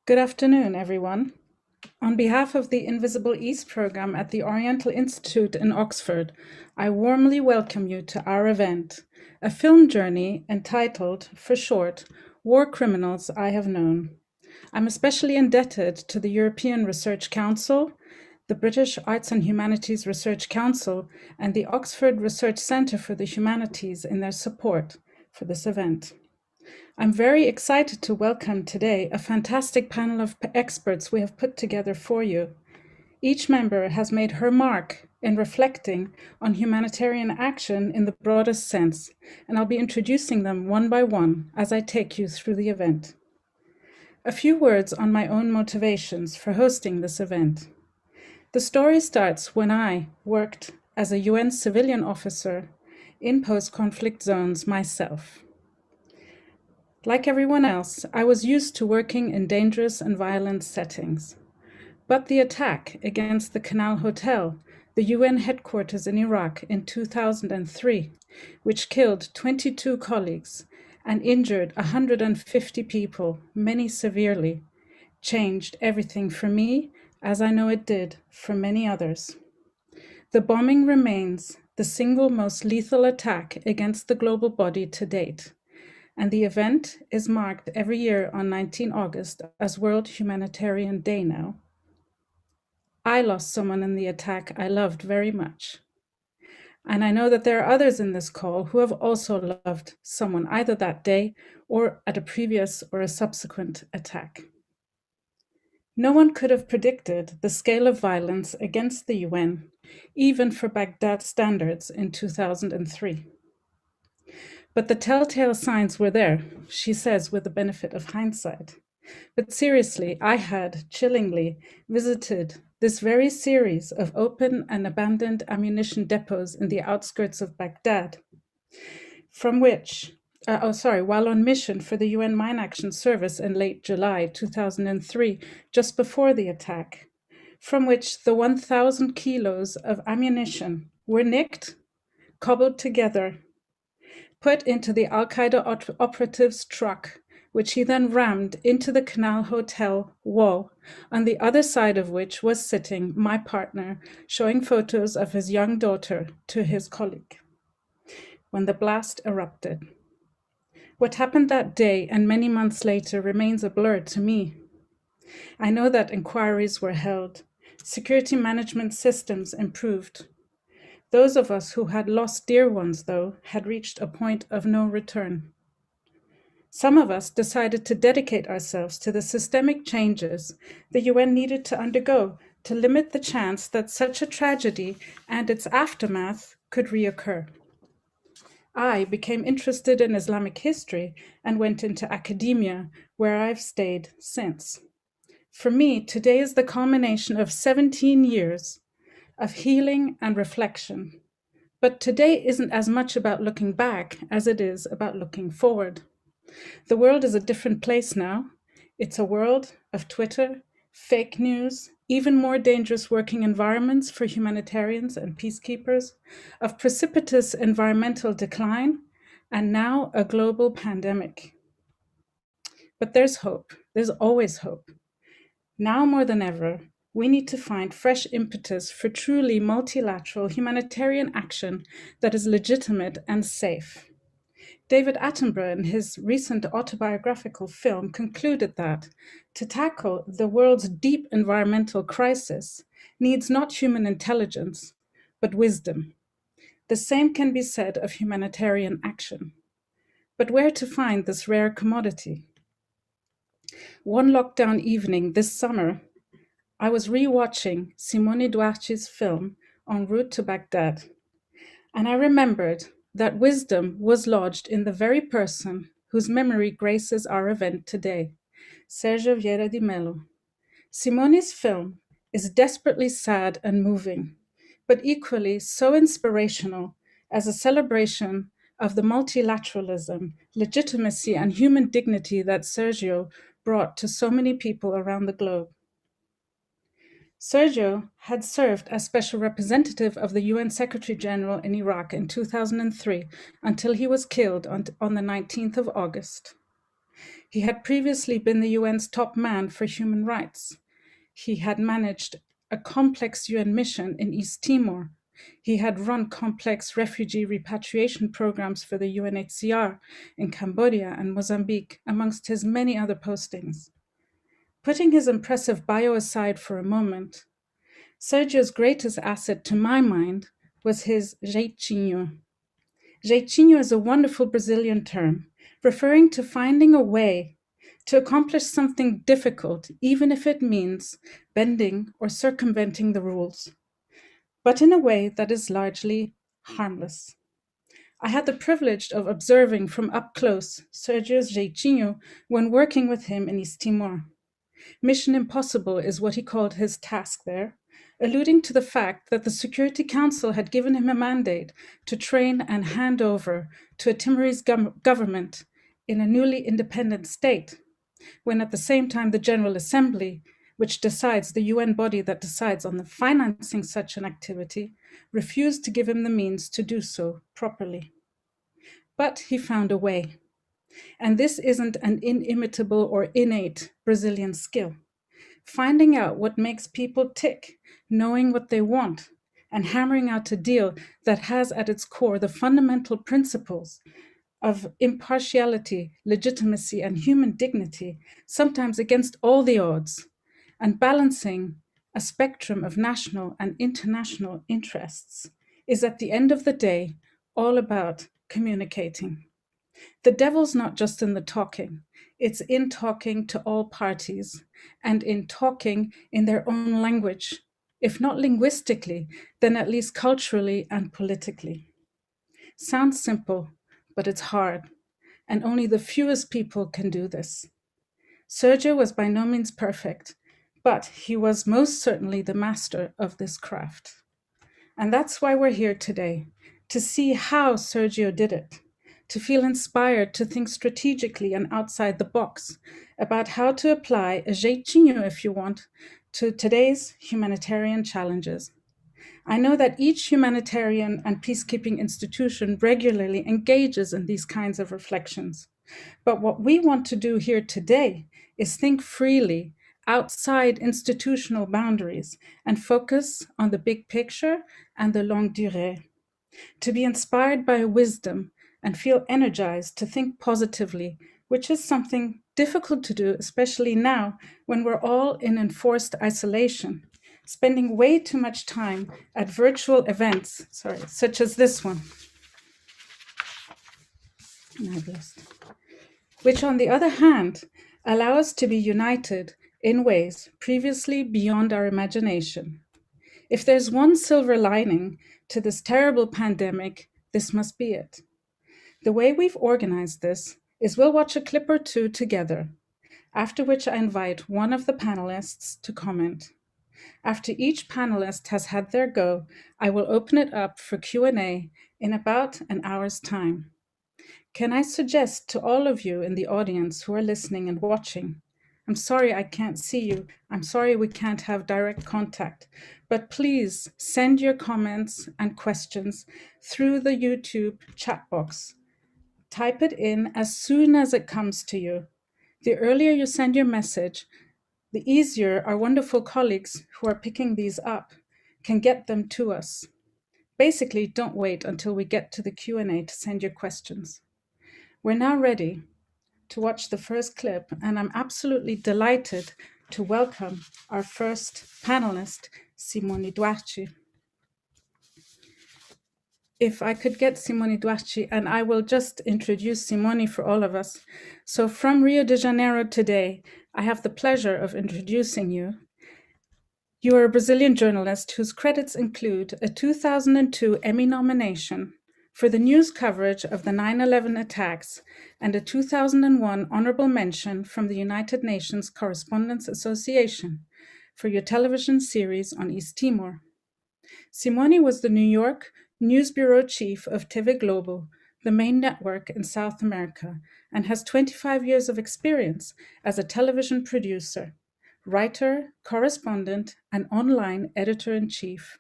Good afternoon, everyone. On behalf of the Invisible East program at the Oriental Institute in Oxford, I warmly welcome you to our event, a film journey entitled, for short, War Criminals I Have Known. I'm especially indebted to the European Research Council, the British Arts and Humanities Research Council, and the Oxford Research Centre for the Humanities in their support for this event. I'm very excited to welcome today a fantastic panel of experts we have put together for you. Each member has made her mark in reflecting on humanitarian action in the broadest sense, and I'll be introducing them one by one as I take you through the event. A few words on my own motivations for hosting this event. The story starts when I worked as a UN civilian officer in post-conflict zones myself. Like everyone else, I was used to working in dangerous and violent settings. But the attack against the Canal Hotel, the UN headquarters in Iraq in 2003, which killed 22 colleagues and injured 150 people, many severely, changed everything for me, as I know it did for many others. The bombing remains the single most lethal attack against the global body to date, and the event is marked every year on 19 August as World Humanitarian Day now. I lost someone in the attack I loved very much. And I know that there are others in this call who have also loved someone either that day or at a previous or a subsequent attack. No one could have predicted the scale of violence against the UN, even for Baghdad standards in 2003. But the telltale signs were there, she says with the benefit of hindsight. But seriously, I had chillingly visited this very series of open and abandoned ammunition depots in the outskirts of Baghdad, from which, while on mission for the UN Mine Action Service in late July 2003, just before the attack, from which the 1,000 kilos of ammunition were nicked, cobbled together, put into the Al-Qaeda operative's truck, which he then rammed into the Canal Hotel wall, on the other side of which was sitting my partner, showing photos of his young daughter to his colleague, when the blast erupted. What happened that day and many months later remains a blur to me. I know that inquiries were held, security management systems improved. Those of us who had lost dear ones, though, had reached a point of no return. Some of us decided to dedicate ourselves to the systemic changes the UN needed to undergo to limit the chance that such a tragedy and its aftermath could reoccur. I became interested in Islamic history and went into academia, where I've stayed since. For me, today is the culmination of 17 years of healing and reflection. But today isn't as much about looking back as it is about looking forward. The world is a different place now. It's a world of Twitter, fake news, even more dangerous working environments for humanitarians and peacekeepers, of precipitous environmental decline, and now a global pandemic. But there's hope. There's always hope. Now more than ever, we need to find fresh impetus for truly multilateral humanitarian action that is legitimate and safe. David Attenborough, in his recent autobiographical film, concluded that to tackle the world's deep environmental crisis needs not human intelligence, but wisdom. The same can be said of humanitarian action. But where to find this rare commodity? One lockdown evening this summer, I was re-watching Simone Duarte's film En route to Baghdad, and I remembered that wisdom was lodged in the very person whose memory graces our event today, Sergio Vieira de Mello. Simone's film is desperately sad and moving, but equally so inspirational as a celebration of the multilateralism, legitimacy, and human dignity that Sergio brought to so many people around the globe. Sergio had served as special representative of the UN Secretary General in Iraq in 2003 until he was killed on the 19th of August. He had previously been the UN's top man for human rights. He had managed a complex UN mission in East Timor. He had run complex refugee repatriation programs for the UNHCR in Cambodia and Mozambique, amongst his many other postings. Putting his impressive bio aside for a moment, Sergio's greatest asset, to my mind, was his jeitinho. Jeitinho is a wonderful Brazilian term, referring to finding a way to accomplish something difficult, even if it means bending or circumventing the rules, but in a way that is largely harmless. I had the privilege of observing from up close Sergio's jeitinho when working with him in East Timor. Mission Impossible is what he called his task there, alluding to the fact that the Security Council had given him a mandate to train and hand over to a Timorese government in a newly independent state, when at the same time the General Assembly, which decides, the UN body that decides on the financing such an activity, refused to give him the means to do so properly. But he found a way. And this isn't an inimitable or innate Brazilian skill. Finding out what makes people tick, knowing what they want, and hammering out a deal that has at its core the fundamental principles of impartiality, legitimacy, and human dignity, sometimes against all the odds, and balancing a spectrum of national and international interests, is at the end of the day all about communicating. The devil's not just in the talking, it's in talking to all parties and in talking in their own language, if not linguistically, then at least culturally and politically. Sounds simple, but it's hard, and only the fewest people can do this. Sergio was by no means perfect, but he was most certainly the master of this craft. And that's why we're here today, to see how Sergio did it, to feel inspired to think strategically and outside the box about how to apply a jeitinho, if you want, to today's humanitarian challenges. I know that each humanitarian and peacekeeping institution regularly engages in these kinds of reflections. But what we want to do here today is think freely outside institutional boundaries and focus on the big picture and the longue durée. To be inspired by wisdom and feel energized to think positively, which is something difficult to do, especially now when we're all in enforced isolation, spending way too much time at virtual events, such as this one. Which, on the other hand, allow us to be united in ways previously beyond our imagination. If there's one silver lining to this terrible pandemic, this must be it. The way we've organized this is we'll watch a clip or two together, after which I invite one of the panelists to comment. After each panelist has had their go, I will open it up for Q&A in about an hour's time. Can I suggest to all of you in the audience who are listening and watching, I'm sorry I can't see you, I'm sorry we can't have direct contact, but please send your comments and questions through the YouTube chat box. Type it in as soon as it comes to you. The earlier you send your message, the easier our wonderful colleagues who are picking these up can get them to us. Basically, don't wait until we get to the Q&A to send your questions. We're now ready to watch the first clip, and I'm absolutely delighted to welcome our first panelist, Simone Duarte. If I could get Simone Duarte, and I will just introduce Simone for all of us. So from Rio de Janeiro today, I have the pleasure of introducing you. You are a Brazilian journalist whose credits include a 2002 Emmy nomination for the news coverage of the 9/11 attacks and a 2001 honorable mention from the United Nations Correspondents Association for your television series on East Timor. Simone was the New York News Bureau Chief of TV Globo, the main network in South America, and has 25 years of experience as a television producer, writer, correspondent, and online editor-in-chief.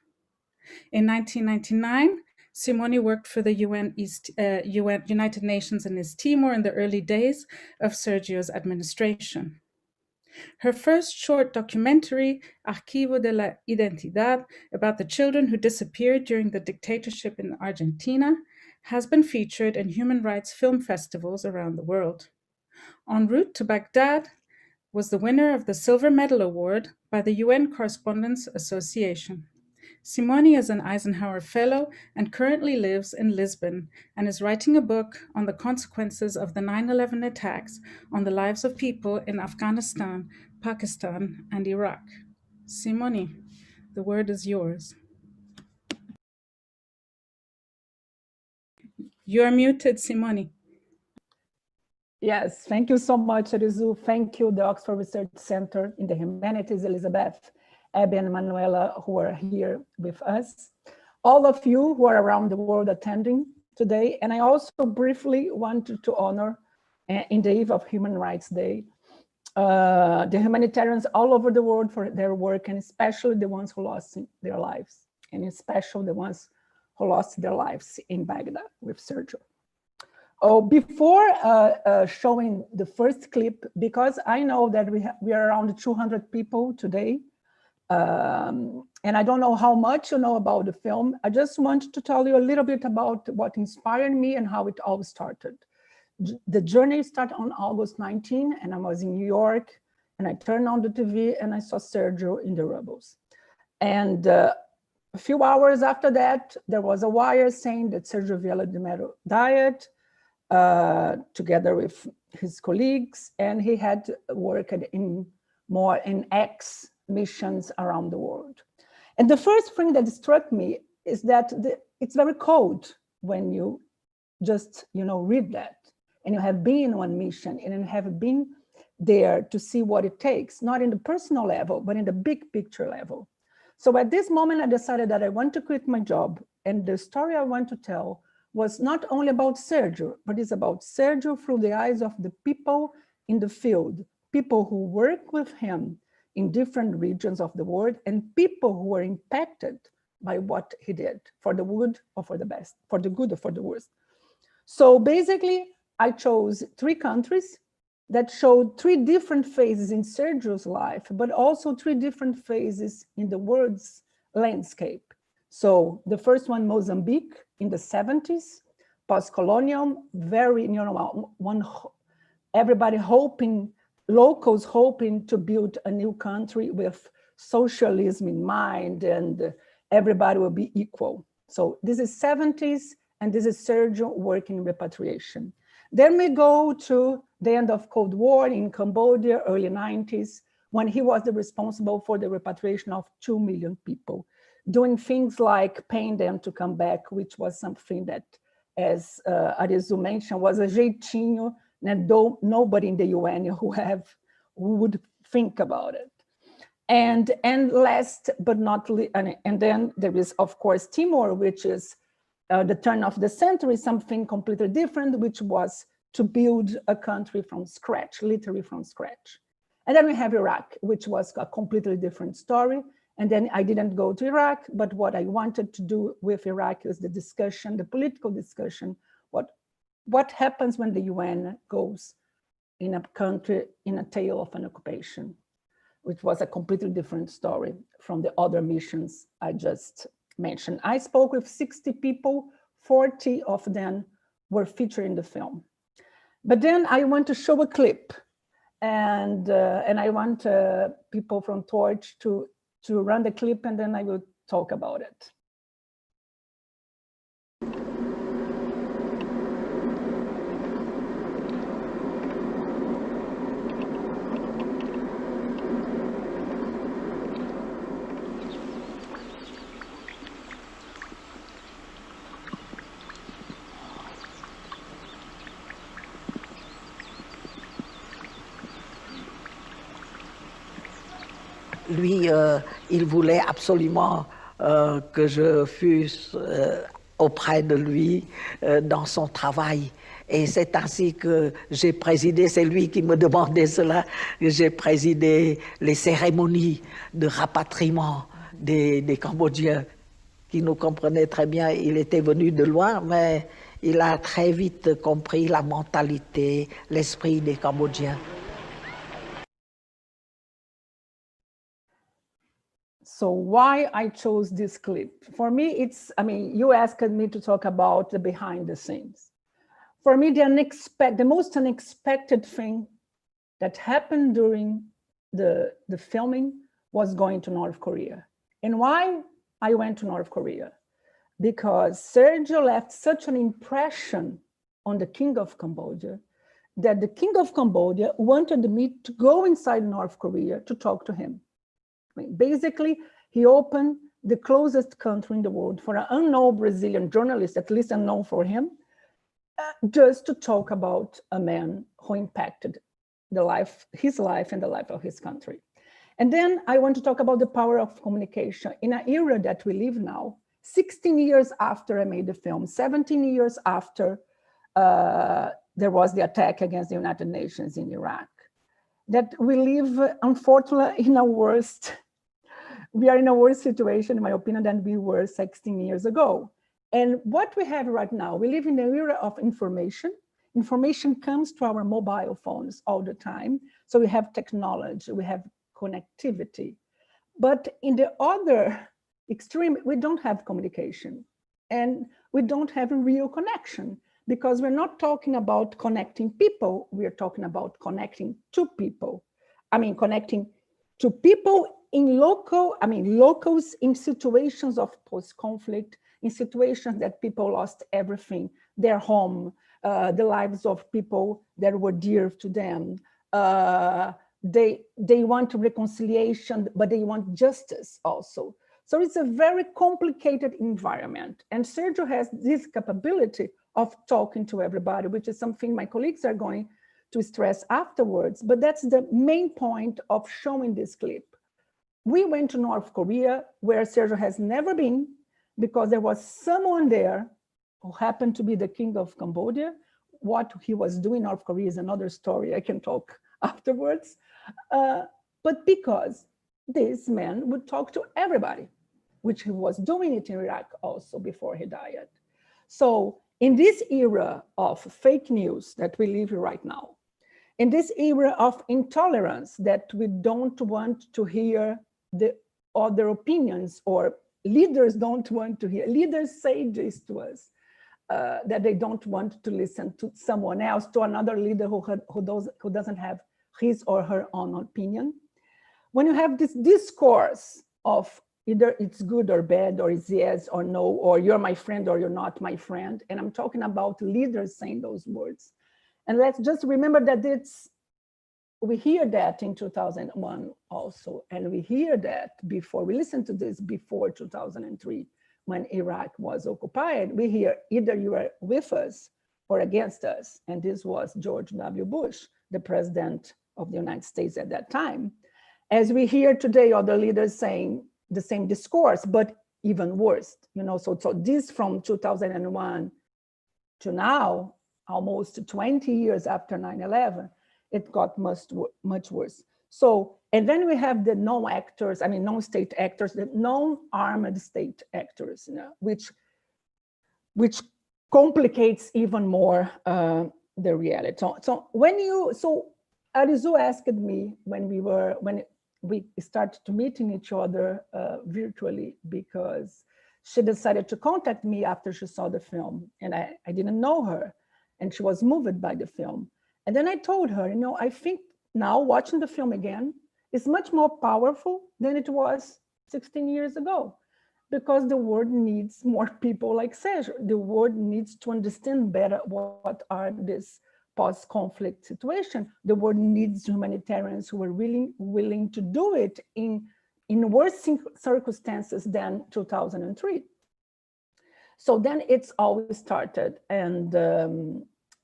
In 1999, Simone worked for the United Nations in East Timor in the early days of Sergio's administration. Her first short documentary, Archivo de la Identidad, about the children who disappeared during the dictatorship in Argentina, has been featured in human rights film festivals around the world. En route to Baghdad was the winner of the Silver Medal Award by the UN Correspondents Association. Simone is an Eisenhower Fellow and currently lives in Lisbon and is writing a book on the consequences of the 9/11 attacks on the lives of people in Afghanistan, Pakistan, and Iraq. Simone, the word is yours. You're muted, Simone. Yes, thank you so much, Arezou. Thank you, the Oxford Research Center in the Humanities, Elizabeth, Abby, and Manuela, who are here with us. All of you who are around the world attending today. And I also briefly wanted to honor, in the eve of Human Rights Day, the humanitarians all over the world for their work, and especially the ones who lost their lives, and especially the ones who lost their lives in Baghdad with Sergio. Oh, before showing the first clip, because I know that we are around 200 people today, and I don't know how much you know about the film. I just want to tell you a little bit about what inspired me and how it all started. The journey started on August 19, and I was in New York, and I turned on the TV and I saw Sergio in the rubbles. And a few hours after that, there was a wire saying that Sergio Vieira de Mello died, together with his colleagues, and he had worked in X missions around the world. And the first thing that struck me is that it's very cold when you just read that, and you have been on mission and you have been there to see what it takes, not in the personal level, but in the big picture level. So at this moment, I decided that I want to quit my job, and the story I want to tell was not only about Sergio, but it's about Sergio through the eyes of the people in the field, people who work with him in different regions of the world, and people who were impacted by what he did, for the good or for the best, for the good or for the worst. So basically, I chose 3 countries that showed 3 different phases in Sergio's life, but also 3 different phases in the world's landscape. So the first one, Mozambique, in the 70s, post-colonial, very, everybody hoping, locals hoping to build a new country with socialism in mind, and everybody will be equal. So this is 70s, and this is Sergio working in repatriation. Then we go to the end of Cold War in Cambodia, early 90s, when he was responsible for the repatriation of 2 million people, doing things like paying them to come back, which was something that, as Arezou mentioned, was a jeitinho that nobody in the UN who would think about it. And last but not least, and then there is, of course, Timor, which is the turn of the century, something completely different, which was to build a country from scratch, literally from scratch. And then we have Iraq, which was a completely different story. And then I didn't go to Iraq, but what I wanted to do with Iraq is the discussion, the political discussion, what happens when the UN goes in a country in a tale of an occupation, which was a completely different story from the other missions I just mentioned. I spoke with 60 people, 40 of them were featured in the film. But then I want to show a clip, and I want people from Torch to run the clip, and then I will talk about it. Lui, il voulait absolument que je fusse auprès de lui dans son travail. Et c'est ainsi que j'ai présidé, c'est lui qui me demandait cela, que j'ai présidé les cérémonies de rapatriement des Cambodgiens. qui nous comprenait très bien. Il était venu de loin, mais il a très vite compris la mentalité, l'esprit des Cambodgiens. So why I chose this clip? For me, it's, I mean, you asked me to talk about the behind the scenes. For me, the most unexpected thing that happened during the filming was going to North Korea. And why I went to North Korea? Because Sergio left such an impression on the King of Cambodia that the King of Cambodia wanted me to go inside North Korea to talk to him. I mean, basically, he opened the closest country in the world for an unknown Brazilian journalist, at least unknown for him, just to talk about a man who impacted his life and the life of his country. And then I want to talk about the power of communication in an era that we live now, 16 years after I made the film, 17 years after there was the attack against the United Nations in Iraq, that we live, unfortunately, we are in a worse situation, in my opinion, than we were 16 years ago. And what we have right now, we live in an era of information. Information comes to our mobile phones all the time. So we have technology, we have connectivity. But in the other extreme, we don't have communication and we don't have a real connection, because we're not talking about connecting people, we're talking about connecting to people. I mean, connecting to people in locals in situations of post-conflict, in situations that people lost everything, their home, the lives of people that were dear to them. They want reconciliation, but they want justice also. So it's a very complicated environment. And Sergio has this capability of talking to everybody, which is something my colleagues are going to stress afterwards. But that's the main point of showing this clip. We went to North Korea, where Sergio has never been, because there was someone there who happened to be the King of Cambodia. What he was doing in North Korea is another story. I can talk afterwards. But because this man would talk to everybody, which he was doing it in Iraq also before he died. So in this era of fake news that we live right now, in this era of intolerance that we don't want to hear the other opinions, or leaders don't want to hear, leaders say this to us, that they don't want to listen to someone else, to another leader who doesn't have his or her own opinion. When you have this discourse of either it's good or bad, or it's yes or no, or you're my friend or you're not my friend, and I'm talking about leaders saying those words. And let's just remember that we hear that in 2001 also, and we hear that before, we listened to this before 2003, when Iraq was occupied. We hear either you are with us or against us. And this was George W. Bush, the president of the United States at that time. As we hear today, other leaders saying the same discourse, but even worse, so this from 2001 to now, almost 20 years after 9/11, it got much worse. So, and then we have the non-actors, non-state actors, the non-armed state actors, which complicates even more the reality. So Arezou asked me when we started to meeting each other virtually, because she decided to contact me after she saw the film, and I didn't know her, and she was moved by the film. And then I told her, I think now watching the film again is much more powerful than it was 16 years ago, because the world needs more people like Sergio. The world needs to understand better what are these post-conflict situation. The world needs humanitarians who are really willing to do it in worse circumstances than 2003. So then it's always started. And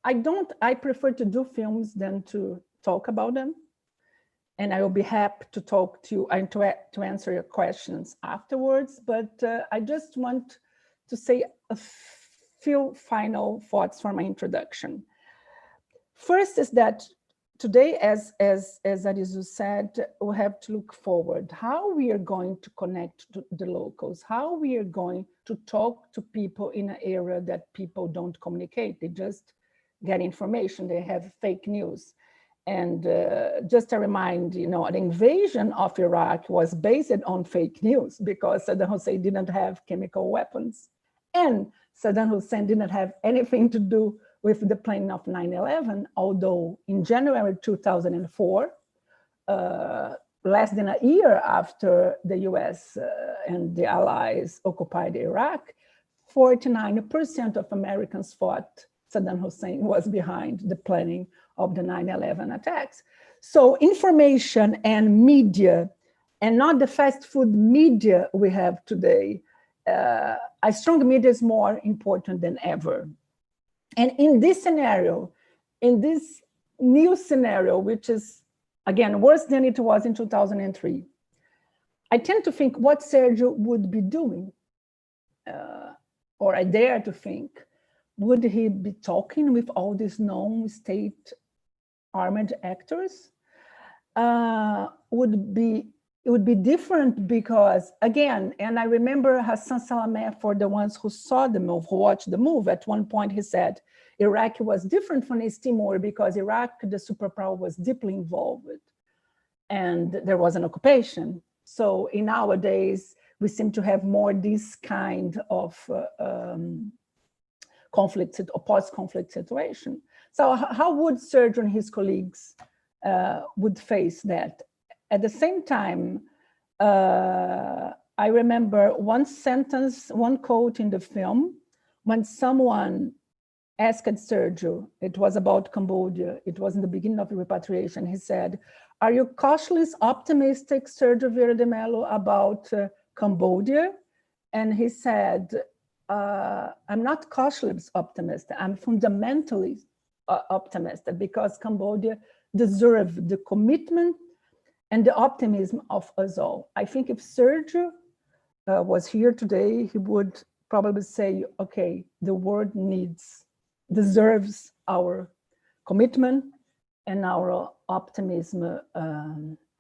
I prefer to do films than to talk about them. And I will be happy to talk to you and to answer your questions afterwards. But I just want to say a few final thoughts for my introduction. First is that today, as Arezou said, we have to look forward. How we are going to connect to the locals, how we are going to talk to people in an area that people don't communicate. They just get information, they have fake news. And just to remind, the invasion of Iraq was based on fake news because Saddam Hussein didn't have chemical weapons. And Saddam Hussein didn't have anything to do with the planning of 9/11, although in January 2004, less than a year after the US and the Allies occupied Iraq, 49% of Americans thought Saddam Hussein was behind the planning of the 9/11 attacks. So information and media, and not the fast food media we have today, a strong media is more important than ever. And in this scenario, in this new scenario, which is, again, worse than it was in 2003, I tend to think what Sergio would be doing, or I dare to think, would he be talking with all these known state armed actors? It would be different because, again, and I remember Hassan Salameh, for the ones who saw the move, who watched the move, at one point he said, Iraq was different from East Timor because Iraq, the superpower, was deeply involved and there was an occupation. So in nowadays, we seem to have more this kind of conflict or post-conflict situation. So how would Sergio and his colleagues would face that? At the same time, I remember one sentence, one quote in the film, when someone asked Sergio, it was about Cambodia, it was in the beginning of the repatriation, he said, are you cautiously optimistic, Sergio Vieira de Mello, about Cambodia? And he said, I'm not cautiously optimistic, I'm fundamentally optimistic because Cambodia deserves the commitment and the optimism of us all. I think if Sergio was here today, he would probably say, okay, the world deserves our commitment and our optimism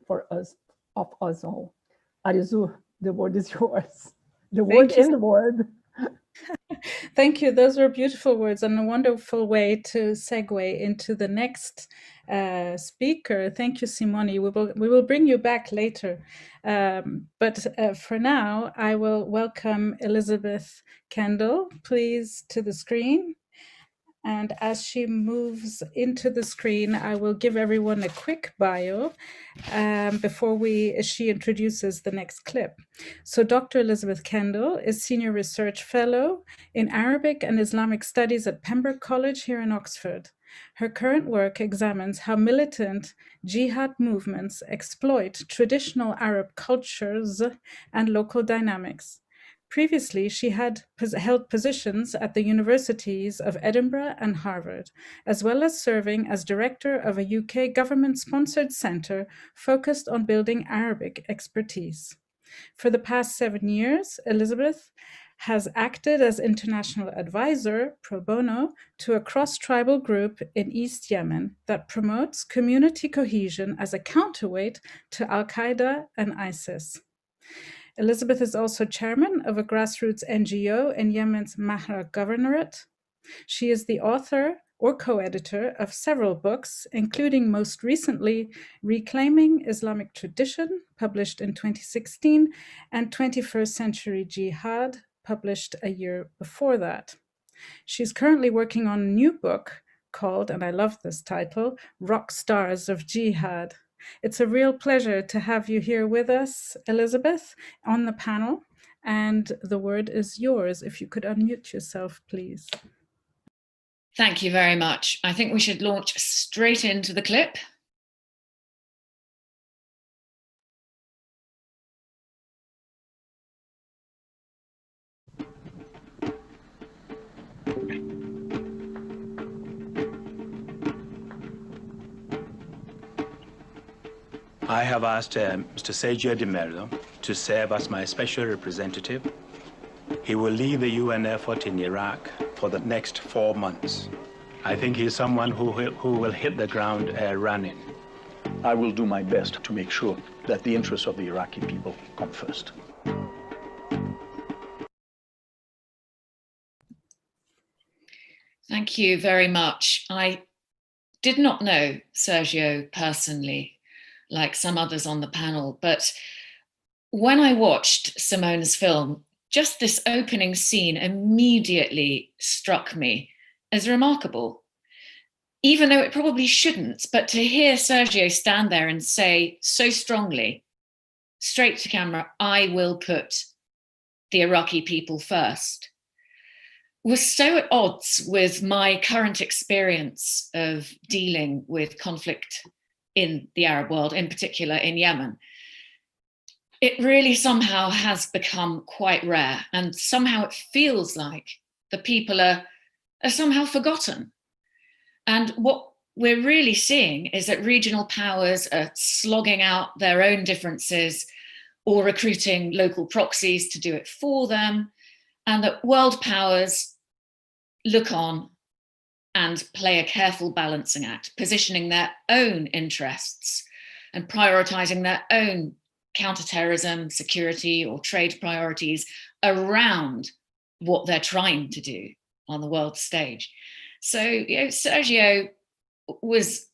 for us, of us all. Arezou, the word is yours. The word and the word. Thank you. Those were beautiful words and a wonderful way to segue into the next speaker. Thank you, Simone. We will bring you back later. But for now, I will welcome Elizabeth Kendall, please, to the screen. And as she moves into the screen, I will give everyone a quick bio before she introduces the next clip. So Dr. Elizabeth Kendall is Senior Research Fellow in Arabic and Islamic Studies at Pembroke College here in Oxford. Her current work examines how militant jihad movements exploit traditional Arab cultures and local dynamics. Previously, she had held positions at the universities of Edinburgh and Harvard, as well as serving as director of a UK government-sponsored centre focused on building Arabic expertise. For the past 7 years, Elizabeth has acted as international advisor, pro bono, to a cross-tribal group in East Yemen that promotes community cohesion as a counterweight to Al-Qaeda and ISIS. Elizabeth is also chairman of a grassroots NGO in Yemen's Mahra Governorate. She is the author or co-editor of several books, including most recently Reclaiming Islamic Tradition, published in 2016, and 21st Century Jihad, published a year before that. She's currently working on a new book called, and I love this title, Rock Stars of Jihad. It's a real pleasure to have you here with us, Elizabeth, on the panel. And the word is yours. If you could unmute yourself, please. Thank you very much. I think we should launch straight into the clip. I have asked Mr. Sergio de Mello to serve as my special representative. He will lead the UN effort in Iraq for the next 4 months. I think he's someone who will hit the ground running. I will do my best to make sure that the interests of the Iraqi people come first. Thank you very much. I did not know Sergio personally, like some others on the panel, but when I watched Simone's film, just this opening scene immediately struck me as remarkable, even though it probably shouldn't. But to hear Sergio stand there and say so strongly, straight to camera, "I will put the Iraqi people first," was so at odds with my current experience of dealing with conflict in the Arab world, in particular in Yemen. It really somehow has become quite rare, and somehow it feels like the people are somehow forgotten. And what we're really seeing is that regional powers are slogging out their own differences or recruiting local proxies to do it for them, and that world powers look on and play a careful balancing act, positioning their own interests and prioritizing their own counterterrorism, security, or trade priorities around what they're trying to do on the world stage. So, Sergio was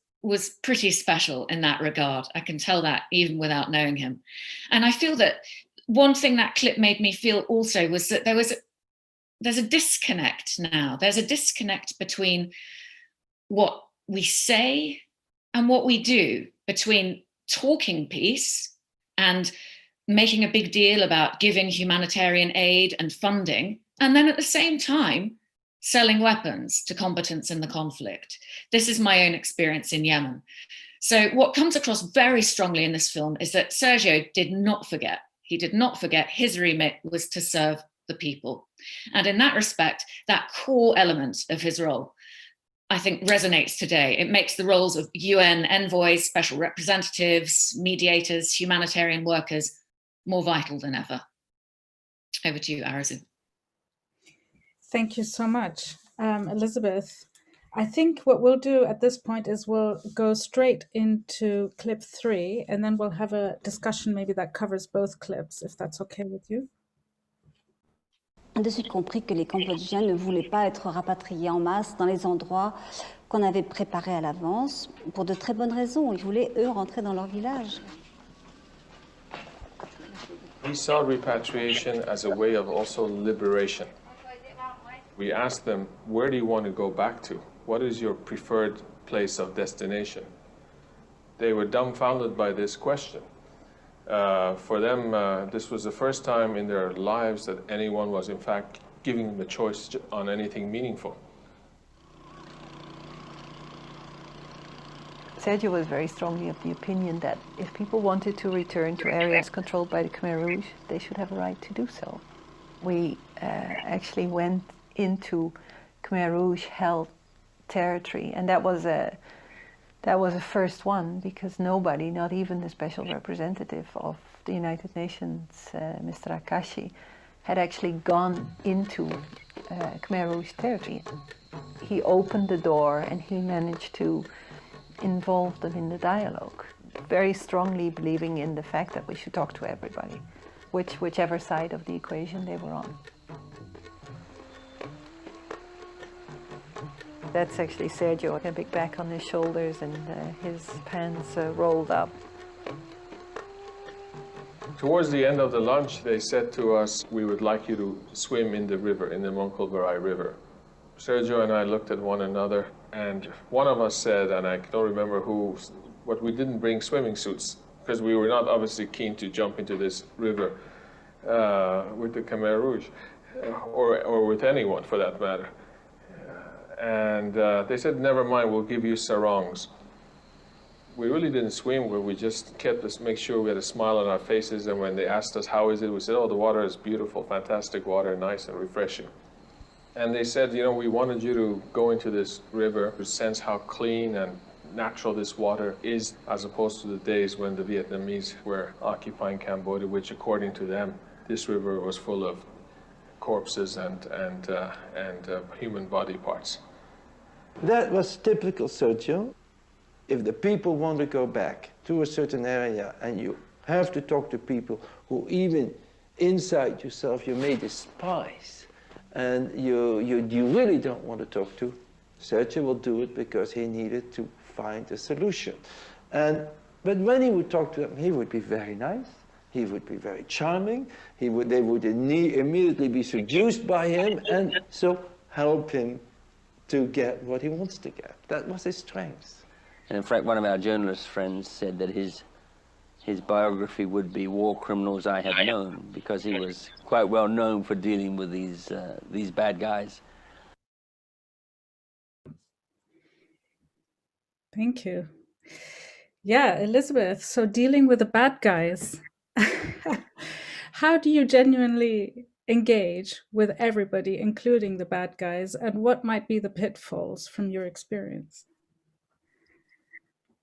pretty special in that regard. I can tell that even without knowing him. And I feel that one thing that clip made me feel also was that there's a disconnect now. There's a disconnect between what we say and what we do, between talking peace and making a big deal about giving humanitarian aid and funding, and then at the same time, selling weapons to combatants in the conflict. This is my own experience in Yemen. So what comes across very strongly in this film is that Sergio did not forget. He did not forget his remit was to serve the people. And in that respect, that core element of his role, I think, resonates today. It makes the roles of UN envoys, special representatives, mediators, humanitarian workers more vital than ever. Over to you, Arezou. Thank you so much, Elizabeth. I think what we'll do at this point is we'll go straight into clip 3, and then we'll have a discussion maybe that covers both clips, if that's okay with you. De suite compris que les Cambodgiens ne voulaient pas être rapatriés en masse dans les endroits qu'on avait préparés à l'avance, pour de très bonnes raisons. Ils voulaient, eux, rentrer dans leur village. We saw repatriation as a way of also liberation. We asked them, where do you want to go back to? What is your preferred place of destination? They were dumbfounded by this question. For them, this was the first time in their lives that anyone was in fact giving them a choice on anything meaningful. Sergio was very strongly of the opinion that if people wanted to return to areas controlled by the Khmer Rouge, they should have a right to do so. We actually went into Khmer Rouge held territory, and that was a first one, because nobody, not even the special representative of the United Nations, Mr. Akashi, had actually gone into Khmer Rouge territory. He opened the door and he managed to involve them in the dialogue, very strongly believing in the fact that we should talk to everybody, whichever side of the equation they were on. That's actually Sergio, a big back on his shoulders and his pants rolled up. Towards the end of the lunch, they said to us, we would like you to swim in the river, in the Mongkolbarai River. Sergio and I looked at one another, and one of us said, and I don't remember who, but we didn't bring swimming suits, because we were not obviously keen to jump into this river with the Khmer Rouge, or with anyone for that matter. And they said, never mind, we'll give you sarongs. We really didn't swim, where we just kept us, make sure we had a smile on our faces, and when they asked us, how is it, we said, oh, the water is beautiful, fantastic water, nice and refreshing. And they said, you know, we wanted you to go into this river to sense how clean and natural this water is, as opposed to the days when the Vietnamese were occupying Cambodia, which according to them, this river was full of corpses and human body parts. That was typical Sergio. If the people want to go back to a certain area and you have to talk to people who even inside yourself you may despise and you really don't want to talk to, Sergio will do it because he needed to find a solution. But when he would talk to them, he would be very nice. He would be very charming. They would immediately be seduced by him and so help him to get what he wants to get. That was his strength. And in fact, one of our journalist friends said that his biography would be War Criminals I Have Known, because he was quite well known for dealing with these bad guys. Thank you. Yeah, Elizabeth, so dealing with the bad guys, how do you genuinely engage with everybody, including the bad guys, and what might be the pitfalls from your experience?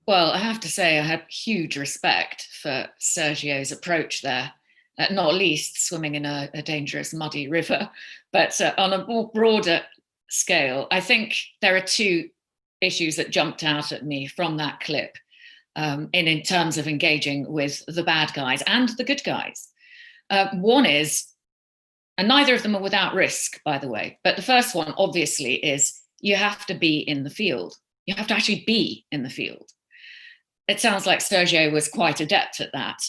Well, I have to say I had huge respect for Sergio's approach there, not least swimming in a dangerous, muddy river. But on a more broader scale, I think there are two issues that jumped out at me from that clip in terms of engaging with the bad guys and the good guys. One is, and neither of them are without risk, by the way, but the first one obviously is you have to be in the field. You have to actually be in the field. It sounds like Sergio was quite adept at that.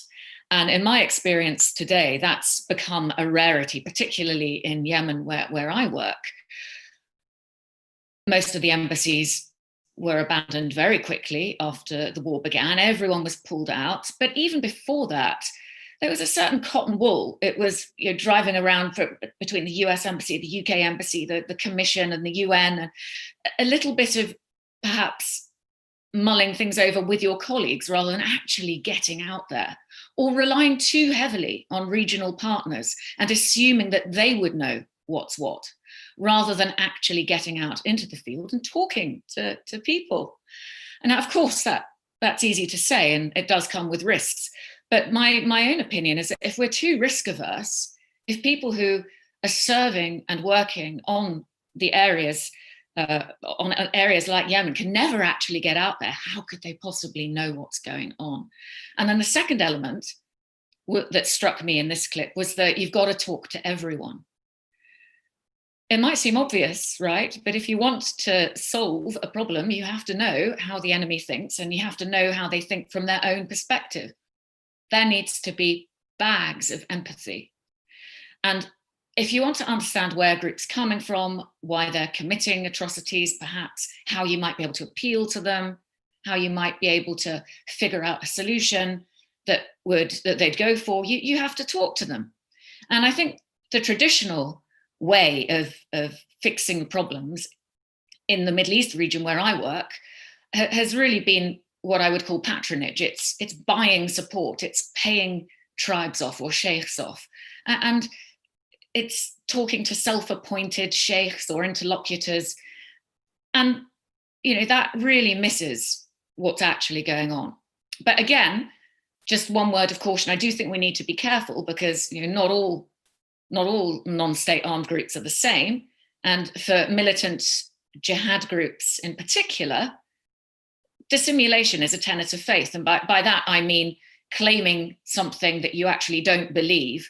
And in my experience today, that's become a rarity, particularly in Yemen, where I work. Most of the embassies were abandoned very quickly after the war began. Everyone was pulled out. But even before that, there was a certain cotton wool. It was driving around between the US embassy, the UK embassy, the commission and the UN, and a little bit of perhaps mulling things over with your colleagues rather than actually getting out there, or relying too heavily on regional partners and assuming that they would know what's what, rather than actually getting out into the field and talking to people. And now, of course, that's easy to say, and it does come with risks. But my own opinion is that if we're too risk averse, if people who are serving and working on the areas like Yemen can never actually get out there, how could they possibly know what's going on? And then the second element that struck me in this clip was that you've got to talk to everyone. It might seem obvious, right? But if you want to solve a problem, you have to know how the enemy thinks, and you have to know how they think from their own perspective. There needs to be bags of empathy. And if you want to understand where a group's coming from, why they're committing atrocities, perhaps how you might be able to appeal to them, how you might be able to figure out a solution that they'd go for, you have to talk to them. And I think the traditional way of fixing problems in the Middle East region where I work has really been what I would call patronage. It's buying support, it's paying tribes off or sheikhs off. And it's talking to self-appointed sheikhs or interlocutors. And, that really misses what's actually going on. But again, just one word of caution, I do think we need to be careful because, not all non-state armed groups are the same. And for militant jihad groups in particular, dissimulation is a tenet of faith. And by that, I mean claiming something that you actually don't believe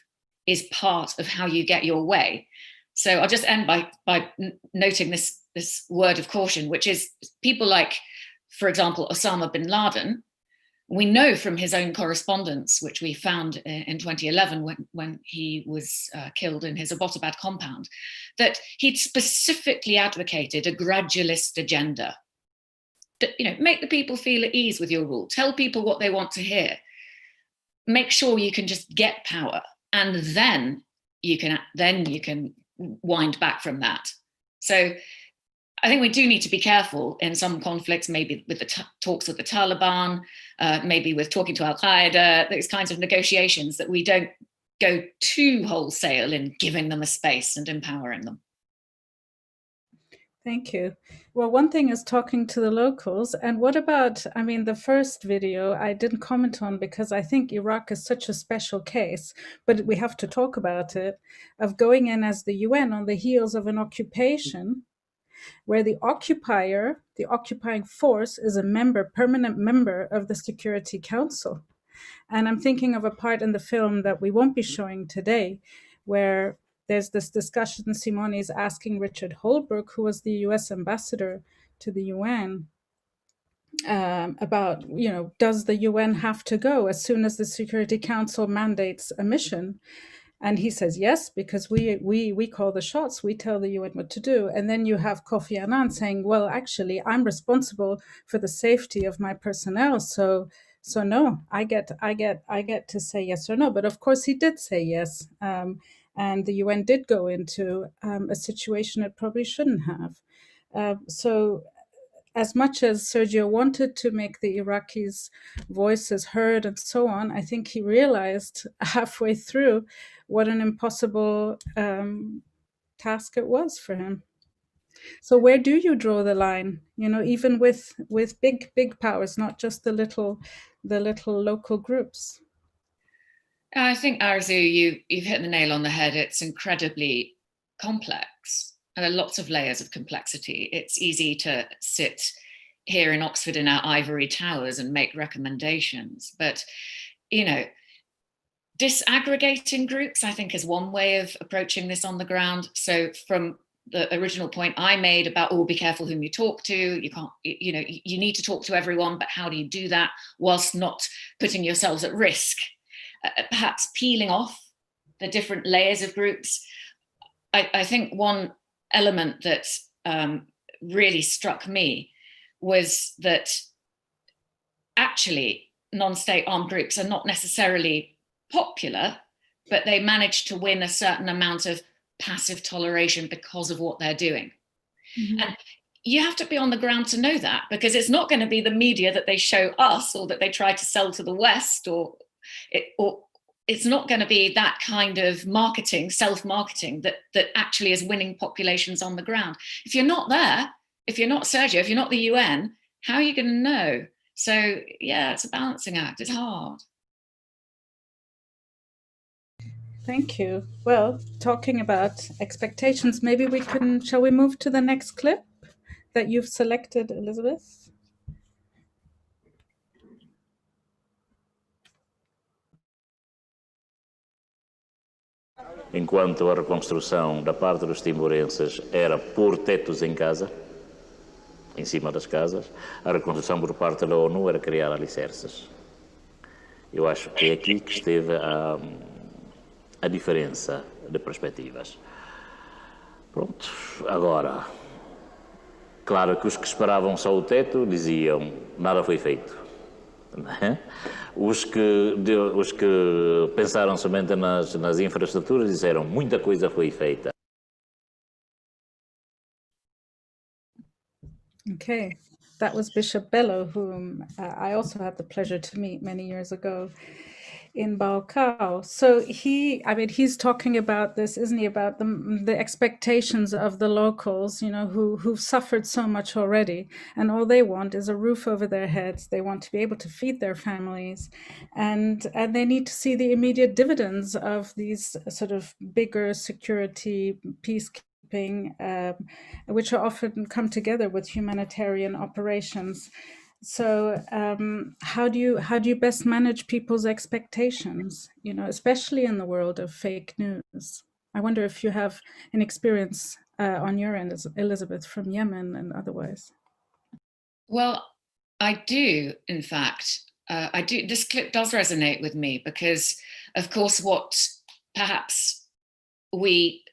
is part of how you get your way. So I'll just end by noting this word of caution, which is people like, for example, Osama bin Laden. We know from his own correspondence, which we found in 2011 when he was killed in his Abbottabad compound, that he'd specifically advocated a gradualist agenda. Make the people feel at ease with your rule. Tell people what they want to hear. Make sure you can just get power. And then you can wind back from that. So I think we do need to be careful in some conflicts, maybe with the talks with the Taliban, maybe with talking to Al-Qaeda, those kinds of negotiations, that we don't go too wholesale in giving them a space and empowering them. Thank you. Well, one thing is talking to the locals. And what about, the first video I didn't comment on because I think Iraq is such a special case, but we have to talk about it, of going in as the UN on the heels of an occupation where the occupier, the occupying force, is a permanent member of the Security Council. And I'm thinking of a part in the film that we won't be showing today, where there's this discussion. Simone is asking Richard Holbrooke, who was the US ambassador to the UN, about, does the UN have to go as soon as the Security Council mandates a mission? And he says yes, because we call the shots, we tell the UN what to do. And then you have Kofi Annan saying, well, actually, I'm responsible for the safety of my personnel. So no, I get to say yes or no. But of course, he did say yes. And the UN did go into a situation it probably shouldn't have. So as much as Sergio wanted to make the Iraqis' voices heard and so on, I think he realized halfway through what an impossible task it was for him. So where do you draw the line? Even with big powers, not just the little local groups. I think, Arezou, you've hit the nail on the head. It's incredibly complex. There are lots of layers of complexity. It's easy to sit here in Oxford in our ivory towers and make recommendations. But, disaggregating groups, I think, is one way of approaching this on the ground. So from the original point I made about, be careful whom you talk to. You can't, you need to talk to everyone, but how do you do that whilst not putting yourselves at risk? Perhaps peeling off the different layers of groups. I think one element that really struck me was that actually non-state armed groups are not necessarily popular, but they manage to win a certain amount of passive toleration because of what they're doing. Mm-hmm. And you have to be on the ground to know that, because it's not going to be the media that they show us or that they try to sell to the West, or it's not going to be that kind of marketing, self-marketing that actually is winning populations on the ground. If you're not there, if you're not Sergio, if you're not the UN, how are you going to know? So yeah, it's a balancing act. It's hard. Thank you. Well, talking about expectations, maybe shall we move to the next clip that you've selected, Elizabeth? Enquanto a reconstrução da parte dos timorenses era pôr tetos em casa, em cima das casas, a reconstrução por parte da ONU era criar alicerces. Eu acho que é aqui que esteve a diferença de perspectivas. Pronto, agora, claro que os que esperavam só o teto diziam nada foi feito. Os que pensaram somente nas infraestruturas disseram muita coisa foi feita. Okay, that was Bishop Bello, whom I also had the pleasure to meet many years ago in Balcao. So he's talking about this, isn't he, about the expectations of the locals, who've suffered so much already, and all they want is a roof over their heads. They want to be able to feed their families, and they need to see the immediate dividends of these sort of bigger security, peacekeeping, which are often come together with humanitarian operations. So how do you best manage people's expectations, especially in the world of fake news? I wonder if you have an experience on your end, Elizabeth, from Yemen and otherwise. Well, I do, in fact. I do. This clip does resonate with me because, of course, what perhaps we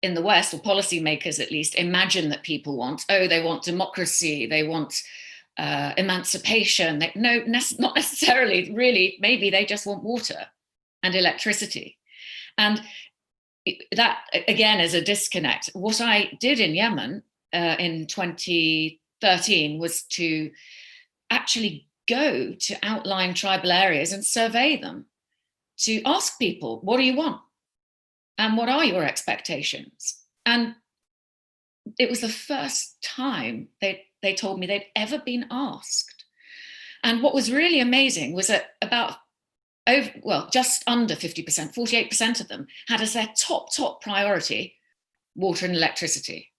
in the West, or policymakers at least, imagine that people want. They want democracy, they want emancipation. Not necessarily, really. Maybe they just want water and electricity. And that, again, is a disconnect. What I did in Yemen in 2013 was to actually go to outlying tribal areas and survey them, to ask people, what do you want? And what are your expectations? And it was the first time they told me they'd ever been asked. And what was really amazing was that just under 50%, 48% of them had as their top priority water and electricity.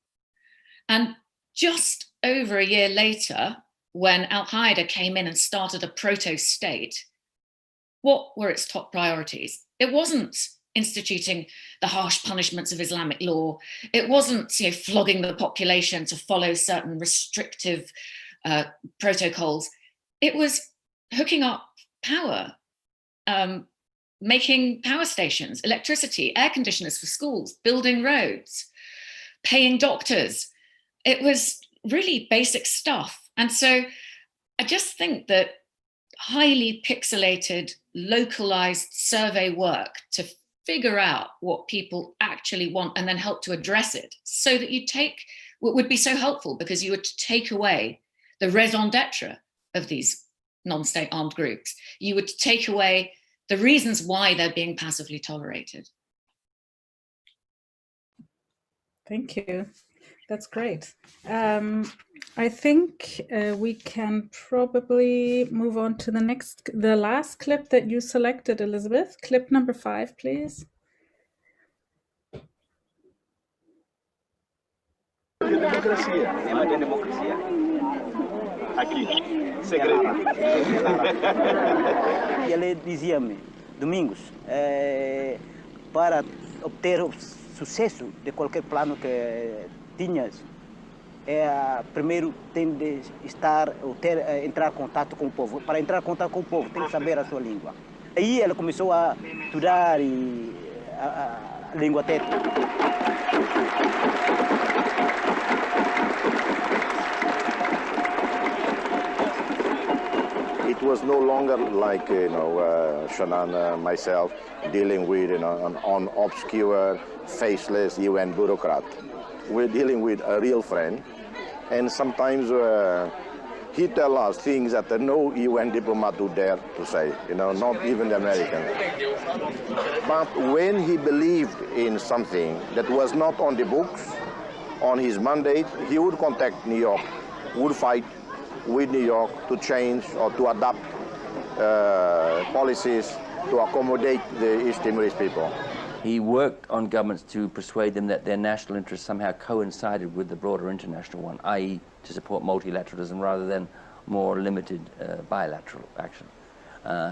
And just over a year later, when Al-Qaeda came in and started a proto-state, what were its top priorities? It wasn't instituting the harsh punishments of Islamic law. It wasn't, flogging the population to follow certain restrictive protocols. It was hooking up power, making power stations, electricity, air conditioners for schools, building roads, paying doctors. It was really basic stuff. And so I just think that highly pixelated, localized survey work to figure out what people actually want and then help to address it, so that you take what would be so helpful, because you would take away the raison d'etre of these non-state armed groups. You would take away the reasons why they're being passively tolerated. Thank you. That's great. I think we can probably move on to the last clip that you selected, Elizabeth. Clip number 5, please. Democracia. Democracia. Aqui, segredo. E ele dizia-me, Domingos, para obter o sucesso de qualquer plano que tinhas, primeiro tem de entrar em contato com o povo. Para entrar em contato com o povo, tem que saber a sua língua. Aí ele começou a estudar a língua técnica. It was no longer like, Shannon, myself, dealing with an obscure, faceless UN bureaucrat. We're dealing with a real friend, and sometimes he tells us things that no UN diplomat would dare to say, not even the Americans. But when he believed in something that was not on the books, on his mandate, he would contact New York, would fight with New York to change or to adapt policies to accommodate the East Timorese people. He worked on governments to persuade them that their national interests somehow coincided with the broader international one, i.e. to support multilateralism rather than more limited bilateral action.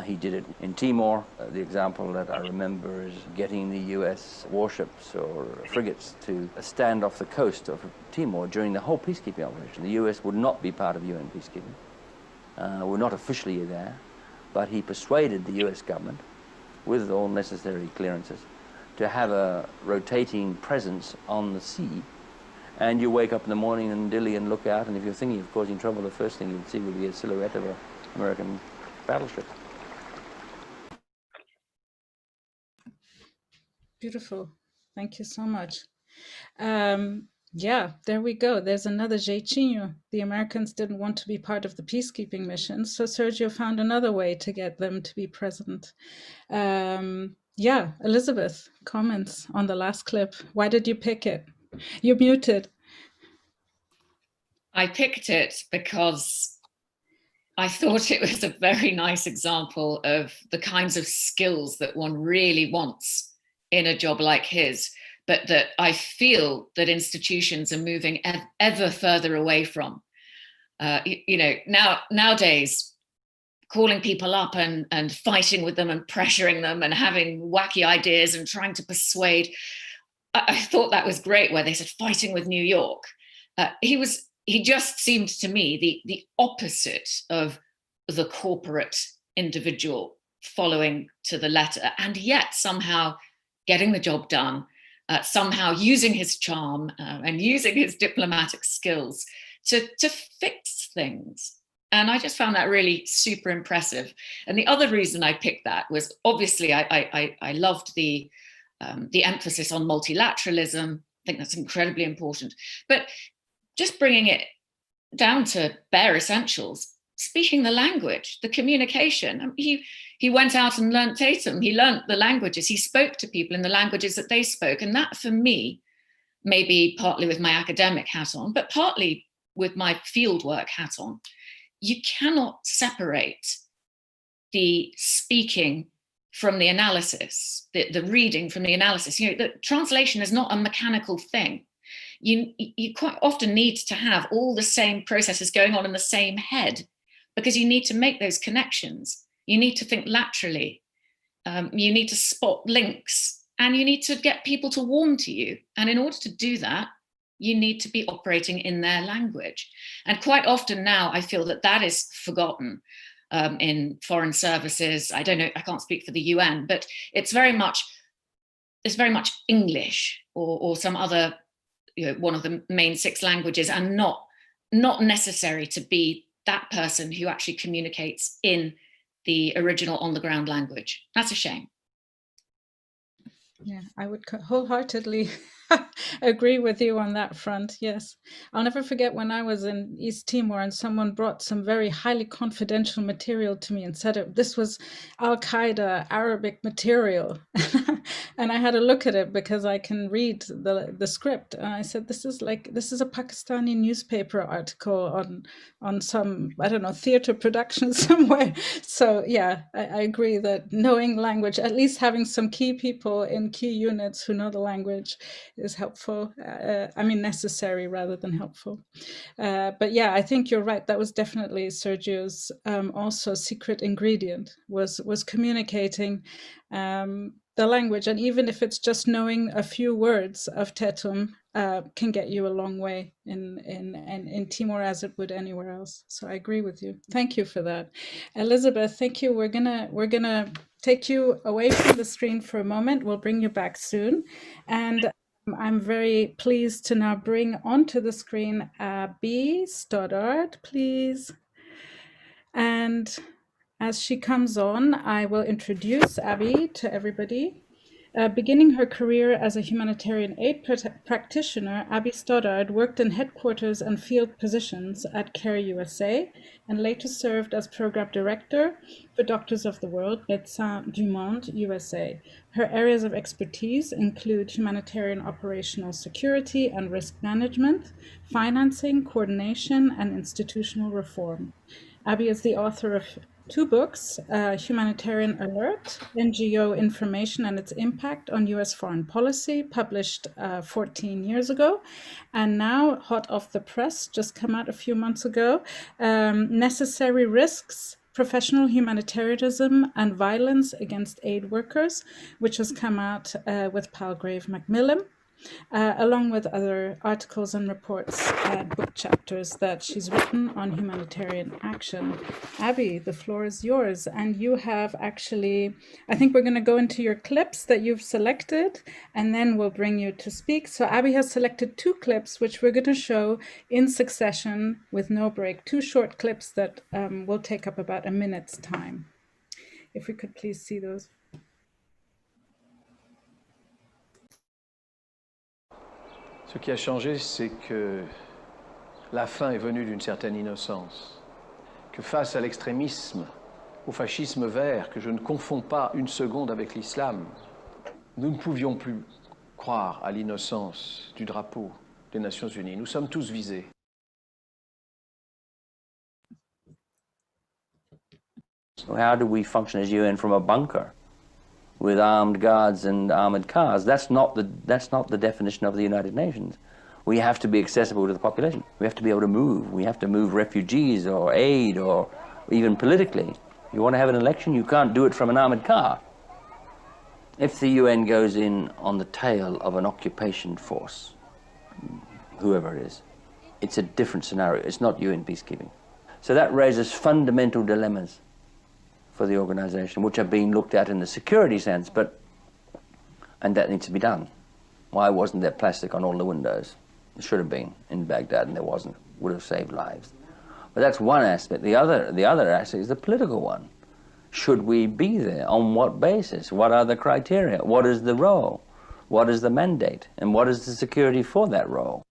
He did it in Timor. The example that I remember is getting the US warships or frigates to stand off the coast of Timor during the whole peacekeeping operation. The US would not be part of UN peacekeeping. We're not officially there, but he persuaded the US government, with all necessary clearances, to have a rotating presence on the sea. And you wake up in the morning in Dili and look out, and if you're thinking of causing trouble, the first thing you'd see would be a silhouette of an American battleship. Beautiful. Thank you so much. Yeah, there we go. There's another jeitinho. The Americans didn't want to be part of the peacekeeping mission, so Sergio found another way to get them to be present. Yeah, Elizabeth, comments on the last clip. Why did you pick it? You're muted. I picked it because I thought it was a very nice example of the kinds of skills that one really wants in a job like his, but that I feel that institutions are moving ever further away from. Nowadays, calling people up and fighting with them and pressuring them and having wacky ideas and trying to persuade. I thought that was great, where they said fighting with New York. He just seemed to me the opposite of the corporate individual following to the letter, and yet somehow getting the job done, somehow using his charm and using his diplomatic skills to fix things. And I just found that really super impressive. And the other reason I picked that was, obviously, I loved the emphasis on multilateralism. I think that's incredibly important. But just bringing it down to bare essentials, speaking the language, the communication. He went out and learnt Tatum. He learnt the languages. He spoke to people in the languages that they spoke. And that, for me, maybe partly with my academic hat on, but partly with my fieldwork hat on, you cannot separate the speaking from the analysis, the reading from the analysis. The translation is not a mechanical thing. You quite often need to have all the same processes going on in the same head, because you need to make those connections. You need to think laterally. You need to spot links, and you need to get people to warm to you. And in order to do that, you need to be operating in their language. And quite often now, I feel that that is forgotten in foreign services. I don't know, I can't speak for the UN, but it's very much English or some other, one of the main 6 languages, and not necessary to be that person who actually communicates in the original on the ground language. That's a shame. Yeah, I would wholeheartedly agree with you on that front. Yes. I'll never forget when I was in East Timor and someone brought some very highly confidential material to me and said this was Al-Qaeda Arabic material. And I had a look at it because I can read the script. And I said, this is a Pakistani newspaper article on some, I don't know, theater production somewhere. So yeah, I agree that knowing language, at least having some key people in key units who know the language, is helpful. I mean, necessary rather than helpful. But yeah, I think you're right. That was definitely Sergio's also secret ingredient, was communicating the language. And even if it's just knowing a few words of Tetum, can get you a long way in Timor as it would anywhere else. So I agree with you. Thank you for that. Elizabeth, thank you. We're gonna take you away from the screen for a moment. We'll bring you back soon. And I'm very pleased to now bring onto the screen Abby Stoddard, please. And as she comes on, I will introduce Abby to everybody. Beginning her career as a humanitarian aid practitioner, Abby Stoddard worked in headquarters and field positions at CARE USA and later served as program director for Doctors of the World, Médecins du Monde USA. Her areas of expertise include humanitarian operational security and risk management, financing, coordination, and institutional reform. Abby is the author of 2 books, Humanitarian Alert, NGO Information and Its Impact on US Foreign Policy, published 14 years ago, and now hot off the press, just come out a few months ago, Necessary Risks, Professional Humanitarianism and Violence Against Aid Workers, which has come out with Palgrave Macmillan. Along with other articles and reports and book chapters that she's written on humanitarian action. Abby, the floor is yours. And you have actually, I think we're going to go into your clips that you've selected, and then we'll bring you to speak. So Abby has selected 2 clips, which we're going to show in succession with no break, 2 short clips that will take up about a minute's time. If we could please see those. Ce qui a changé, c'est que la fin est venue d'une certaine innocence, que face à l'extrémisme, au fascisme vert, que je ne confonds pas une seconde avec l'islam, nous ne pouvions plus croire à l'innocence du drapeau des Nations Unies. Nous sommes tous visés. So how do we function as UN from a bunker with armed guards and armored cars? That's not the definition of the United Nations. We have to be accessible to the population. We have to be able to move. We have to move refugees or aid or even politically. You want to have an election, you can't do it from an armored car. If the UN goes in on the tail of an occupation force, whoever it is, it's a different scenario. It's not UN peacekeeping. So that raises fundamental dilemmas for the organization, which are being looked at in the security sense, and that needs to be done. Why wasn't there plastic on all the windows? It should have been in Baghdad, and there wasn't. Would have saved lives. But that's one aspect. The other aspect is the political one. Should we be there? On what basis? What are the criteria? What is the role? What is the mandate? And what is the security for that role?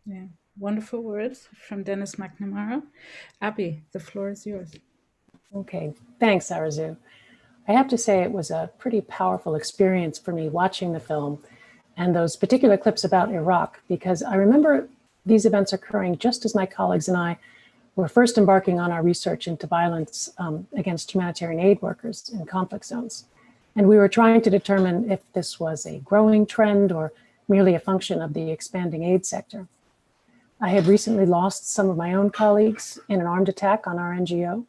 Yeah. Wonderful words from Dennis McNamara. Abby, the floor is yours. Okay, thanks, Arezou. I have to say it was a pretty powerful experience for me watching the film and those particular clips about Iraq, because I remember these events occurring just as my colleagues and I were first embarking on our research into violence against humanitarian aid workers in conflict zones. And we were trying to determine if this was a growing trend or merely a function of the expanding aid sector. I had recently lost some of my own colleagues in an armed attack on our NGO.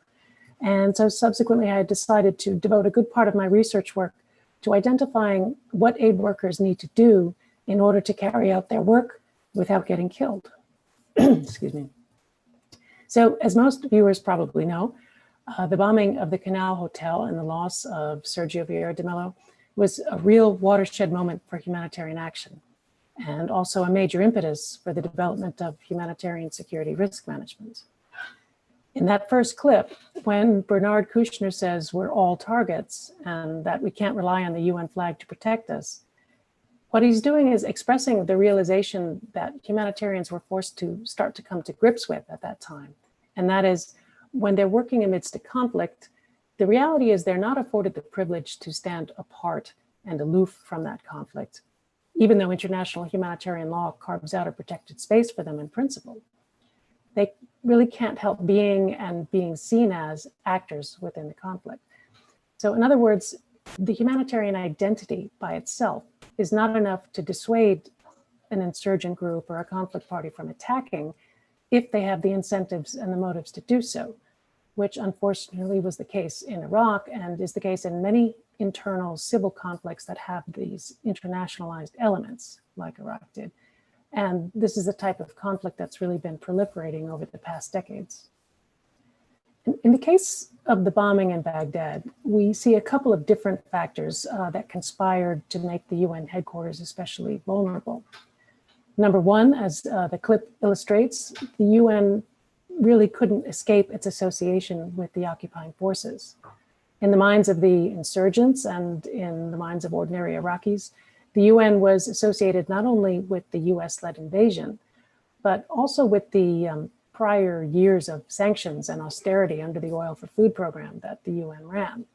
And so subsequently, I decided to devote a good part of my research work to identifying what aid workers need to do in order to carry out their work without getting killed. Excuse me. So as most viewers probably know, the bombing of the Canal Hotel and the loss of Sergio Vieira de Mello was a real watershed moment for humanitarian action, and also a major impetus for the development of humanitarian security risk management. In that first clip, when Bernard Kouchner says we're all targets and that we can't rely on the UN flag to protect us, what he's doing is expressing the realization that humanitarians were forced to start to come to grips with at that time. And that is, when they're working amidst a conflict, the reality is they're not afforded the privilege to stand apart and aloof from that conflict, even though international humanitarian law carves out a protected space for them in principle. They really can't help being and being seen as actors within the conflict. So in other words, the humanitarian identity by itself is not enough to dissuade an insurgent group or a conflict party from attacking if they have the incentives and the motives to do so, which unfortunately was the case in Iraq and is the case in many internal civil conflicts that have these internationalized elements like Iraq did. And this is the type of conflict that's really been proliferating over the past decades. In the case of the bombing in Baghdad, we see a couple of different factors that conspired to make the UN headquarters especially vulnerable. Number one, as the clip illustrates, the UN really couldn't escape its association with the occupying forces. In the minds of the insurgents and in the minds of ordinary Iraqis, the UN was associated not only with the US-led invasion, but also with the prior years of sanctions and austerity under the Oil for Food program that the UN ran.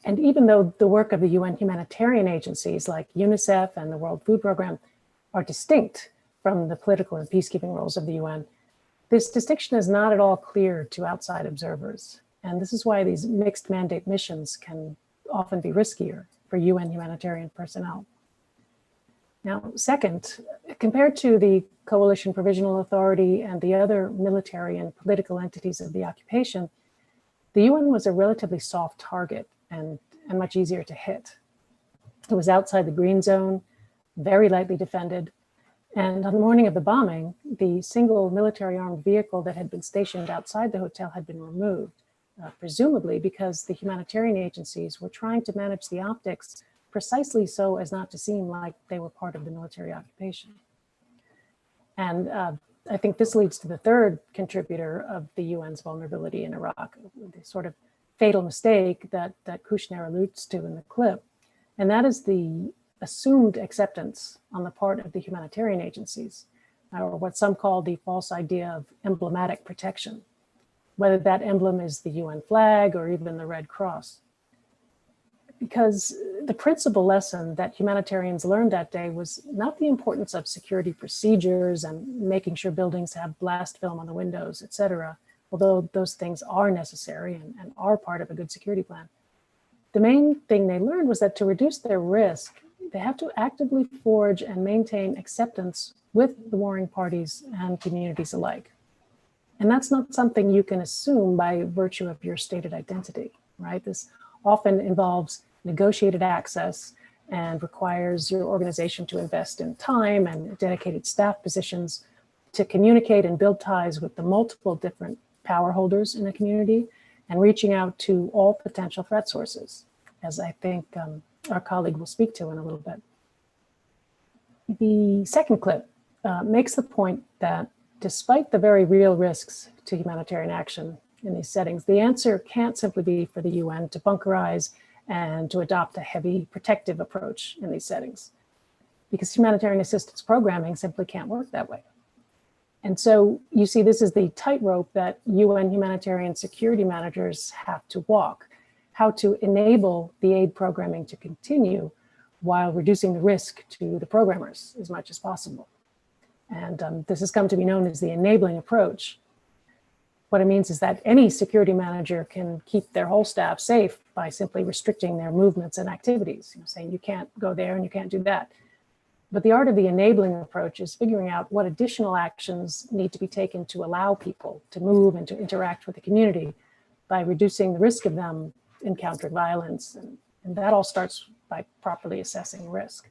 And even though the work of the UN humanitarian agencies like UNICEF and the World Food Program are distinct from the political and peacekeeping roles of the UN, this distinction is not at all clear to outside observers. And this is why these mixed mandate missions can often be riskier for UN humanitarian personnel. Now, second, compared to the Coalition Provisional Authority and the other military and political entities of the occupation, the UN was a relatively soft target and much easier to hit. It was outside the green zone, very lightly defended, and on the morning of the bombing, the single military armed vehicle that had been stationed outside the hotel had been removed, presumably because the humanitarian agencies were trying to manage the optics precisely so as not to seem like they were part of the military occupation. And I think this leads to the third contributor of the UN's vulnerability in Iraq, the sort of fatal mistake that Kouchner alludes to in the clip. And that is the assumed acceptance on the part of the humanitarian agencies, or what some call the false idea of emblematic protection, whether that emblem is the UN flag or even the Red Cross. Because the principal lesson that humanitarians learned that day was not the importance of security procedures and making sure buildings have blast film on the windows, et cetera, although those things are necessary and are part of a good security plan. The main thing they learned was that to reduce their risk, they have to actively forge and maintain acceptance with the warring parties and communities alike. And that's not something you can assume by virtue of your stated identity, right? This often involves negotiated access and requires your organization to invest in time and dedicated staff positions to communicate and build ties with the multiple different power holders in a community and reaching out to all potential threat sources, as I think our colleague will speak to in a little bit. The second clip makes the point that despite the very real risks to humanitarian action in these settings, the answer can't simply be for the UN to bunkerize and to adopt a heavy protective approach in these settings, because humanitarian assistance programming simply can't work that way. And so you see, this is the tightrope that UN humanitarian security managers have to walk, how to enable the aid programming to continue while reducing the risk to the programmers as much as possible. And this has come to be known as the enabling approach. What it means is that any security manager can keep their whole staff safe by simply restricting their movements and activities, saying you can't go there and you can't do that. But the art of the enabling approach is figuring out what additional actions need to be taken to allow people to move and to interact with the community by reducing the risk of them encountering violence. And that all starts by properly assessing risk.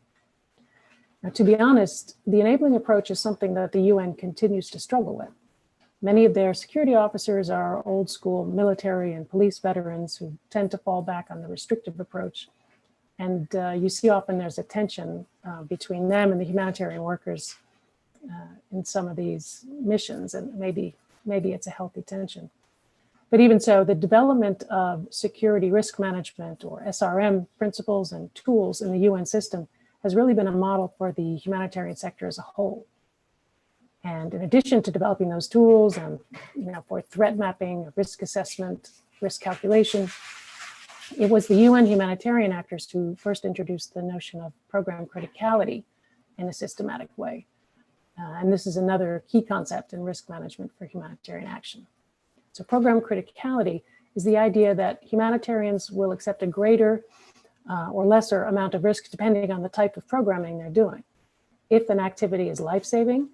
Now, to be honest, the enabling approach is something that the UN continues to struggle with. Many of their security officers are old school military and police veterans who tend to fall back on the restrictive approach. And you see often there's a tension between them and the humanitarian workers in some of these missions, and maybe it's a healthy tension. But even so, the development of security risk management, or SRM, principles and tools in the UN system has really been a model for the humanitarian sector as a whole. And in addition to developing those tools and for threat mapping, risk assessment, risk calculation, it was the UN humanitarian actors who first introduced the notion of program criticality in a systematic way. And this is another key concept in risk management for humanitarian action. So program criticality is the idea that humanitarians will accept a greater or lesser amount of risk depending on the type of programming they're doing. If an activity is life-saving,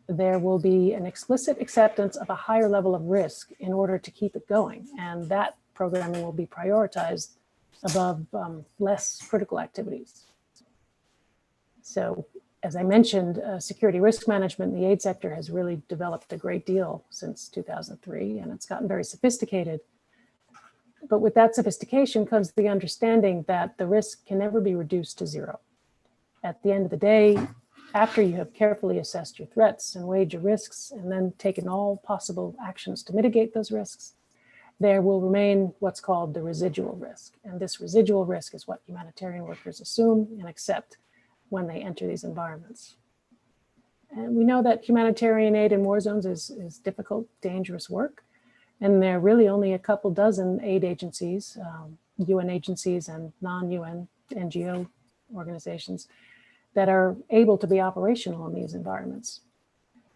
there will be an explicit acceptance of a higher level of risk in order to keep it going. And that programming will be prioritized above less critical activities. So, as I mentioned, security risk management in the aid sector has really developed a great deal since 2003, and it's gotten very sophisticated. But with that sophistication comes the understanding that the risk can never be reduced to zero. At the end of the day, after you have carefully assessed your threats and weighed your risks and then taken all possible actions to mitigate those risks, there will remain what's called the residual risk. And this residual risk is what humanitarian workers assume and accept when they enter these environments. And we know that humanitarian aid in war zones is difficult, dangerous work. And there are really only a couple dozen aid agencies, UN agencies and non-UN NGO organizations that are able to be operational in these environments.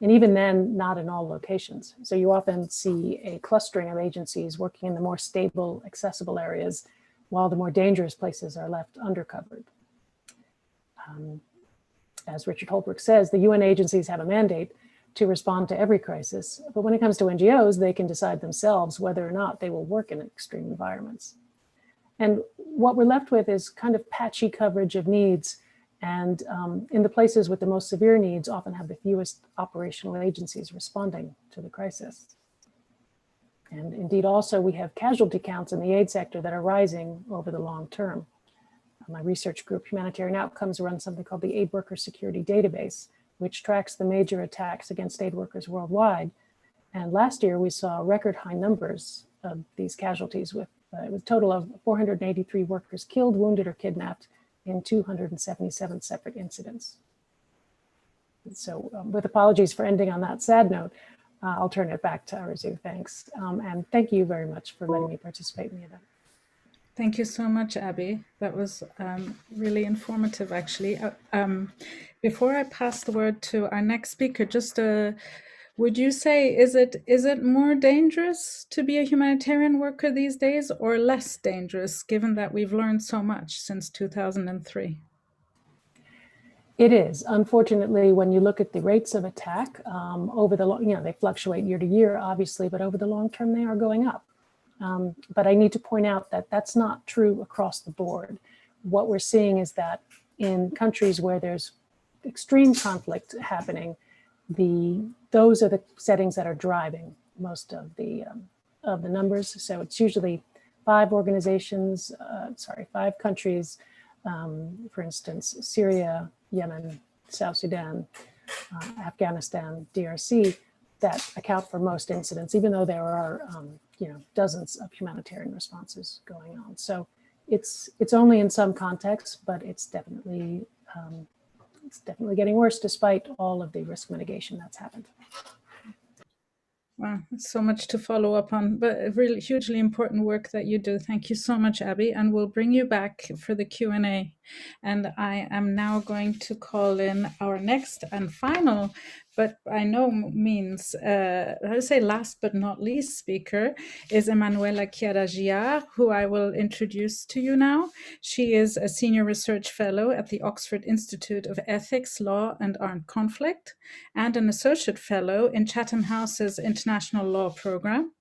And even then, not in all locations. So you often see a clustering of agencies working in the more stable, accessible areas, while the more dangerous places are left undercovered. As Richard Holbrooke says, the UN agencies have a mandate to respond to every crisis, but when it comes to NGOs, they can decide themselves whether or not they will work in extreme environments. And what we're left with is kind of patchy coverage of needs, and in the places with the most severe needs often have the fewest operational agencies responding to the crisis. And indeed also we have casualty counts in the aid sector that are rising over the long term. My research group, Humanitarian Outcomes, runs something called the Aid Worker Security Database, which tracks the major attacks against aid workers worldwide. And last year we saw record high numbers of these casualties with a total of 483 workers killed, wounded, or kidnapped in 277 separate incidents. And so with apologies for ending on that sad note, I'll turn it back to Arezou. Thanks. And thank you very much for letting me participate in the event. Thank you so much, Abby. That was really informative, actually. Before I pass the word to our next speaker, just would you say, is it more dangerous to be a humanitarian worker these days, or less dangerous, given that we've learned so much since 2003? It is. Unfortunately, when you look at the rates of attack over the long, they fluctuate year to year, obviously, but over the long term, they are going up. But I need to point out that that's not true across the board. What we're seeing is that in countries where there's extreme conflict happening, those are the settings that are driving most of the numbers. So it's usually 5 countries, for instance, Syria, Yemen, South Sudan, Afghanistan, DRC, that account for most incidents, even though there are dozens of humanitarian responses going on. So it's only in some contexts, but it's definitely getting worse despite all of the risk mitigation that's happened. Wow, so much to follow up on, but really hugely important work that you do. Thank you so much, Abby, and we'll bring you back for the Q&A. And I am now going to call in our next and final but by no means, how to say, last but not least speaker is Emanuela Chiara-Giard, who I will introduce to you now. She is a senior research fellow at the Oxford Institute of Ethics, Law and Armed Conflict, and an associate fellow in Chatham House's International Law Program.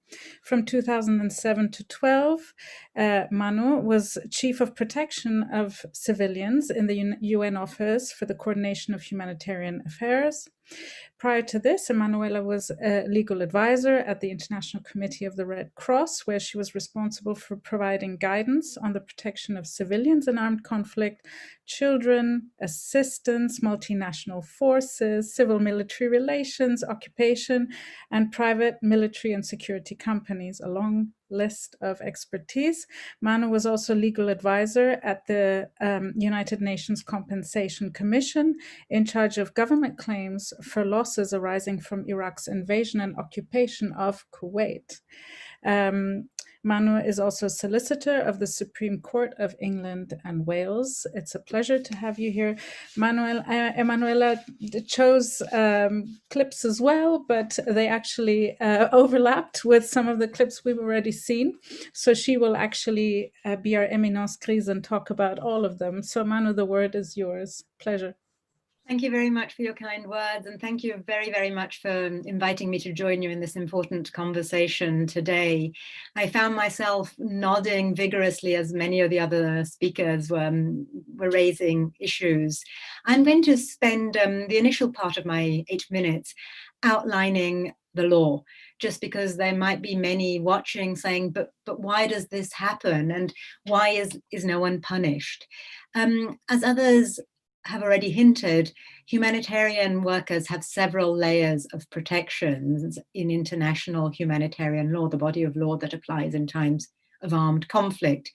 From 2007 to 12, Manu was Chief of Protection of Civilians in the UN Office for the Coordination of Humanitarian Affairs. Prior to this, Emanuela was a legal advisor at the International Committee of the Red Cross, where she was responsible for providing guidance on the protection of civilians in armed conflict, children, assistance, multinational forces, civil-military relations, occupation, and private military and security companies, a long list of expertise. Manu was also legal advisor at the United Nations Compensation Commission in charge of government claims for losses arising from Iraq's invasion and occupation of Kuwait. Manu is also solicitor of the Supreme Court of England and Wales. It's a pleasure to have you here. Emanuela chose clips as well, but they actually overlapped with some of the clips we've already seen. So she will actually be our éminence grise and talk about all of them. So Manu, the word is yours. Pleasure. Thank you very much for your kind words, and thank you very, very much for inviting me to join you in this important conversation today. I found myself nodding vigorously as many of the other speakers were raising issues. I'm going to spend the initial part of my 8 minutes outlining the law, just because there might be many watching saying, but why does this happen? And why is no one punished? As others have already hinted, humanitarian workers have several layers of protections in international humanitarian law, the body of law that applies in times of armed conflict.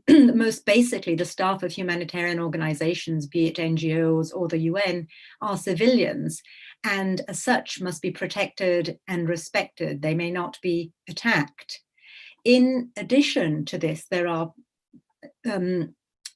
Most basically, the staff of humanitarian organizations, be it NGOs or the UN, are civilians, and as such must be protected and respected. They may not be attacked. In addition to this, there are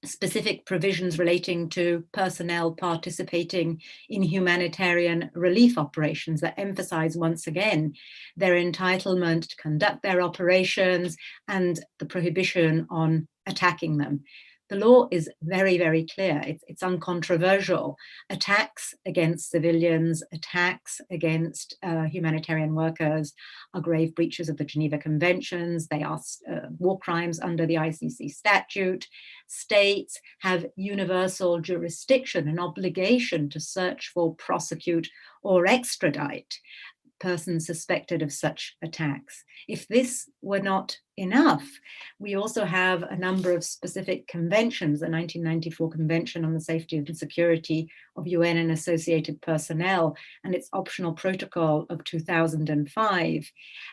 specific provisions relating to personnel participating in humanitarian relief operations that emphasize once again their entitlement to conduct their operations and the prohibition on attacking them. The law is very, very clear. It's uncontroversial. Attacks against civilians, attacks against humanitarian workers are grave breaches of the Geneva Conventions. They are war crimes under the ICC statute. States have universal jurisdiction and obligation to search for, prosecute, or extradite persons suspected of such attacks. If this were not enough, we also have a number of specific conventions, the 1994 Convention on the Safety and Security of UN and Associated Personnel, and its optional protocol of 2005,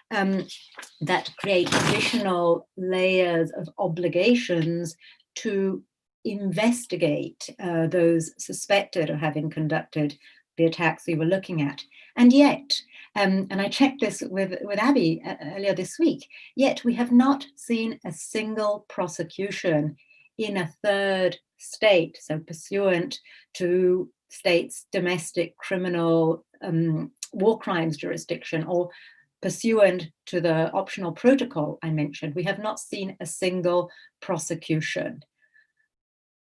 that create additional layers of obligations to investigate those suspected of having conducted the attacks we were looking at. And yet, and I checked this with Abby earlier this week, yet we have not seen a single prosecution in a third state, so pursuant to states' domestic criminal war crimes jurisdiction, or pursuant to the optional protocol I mentioned. We have not seen a single prosecution.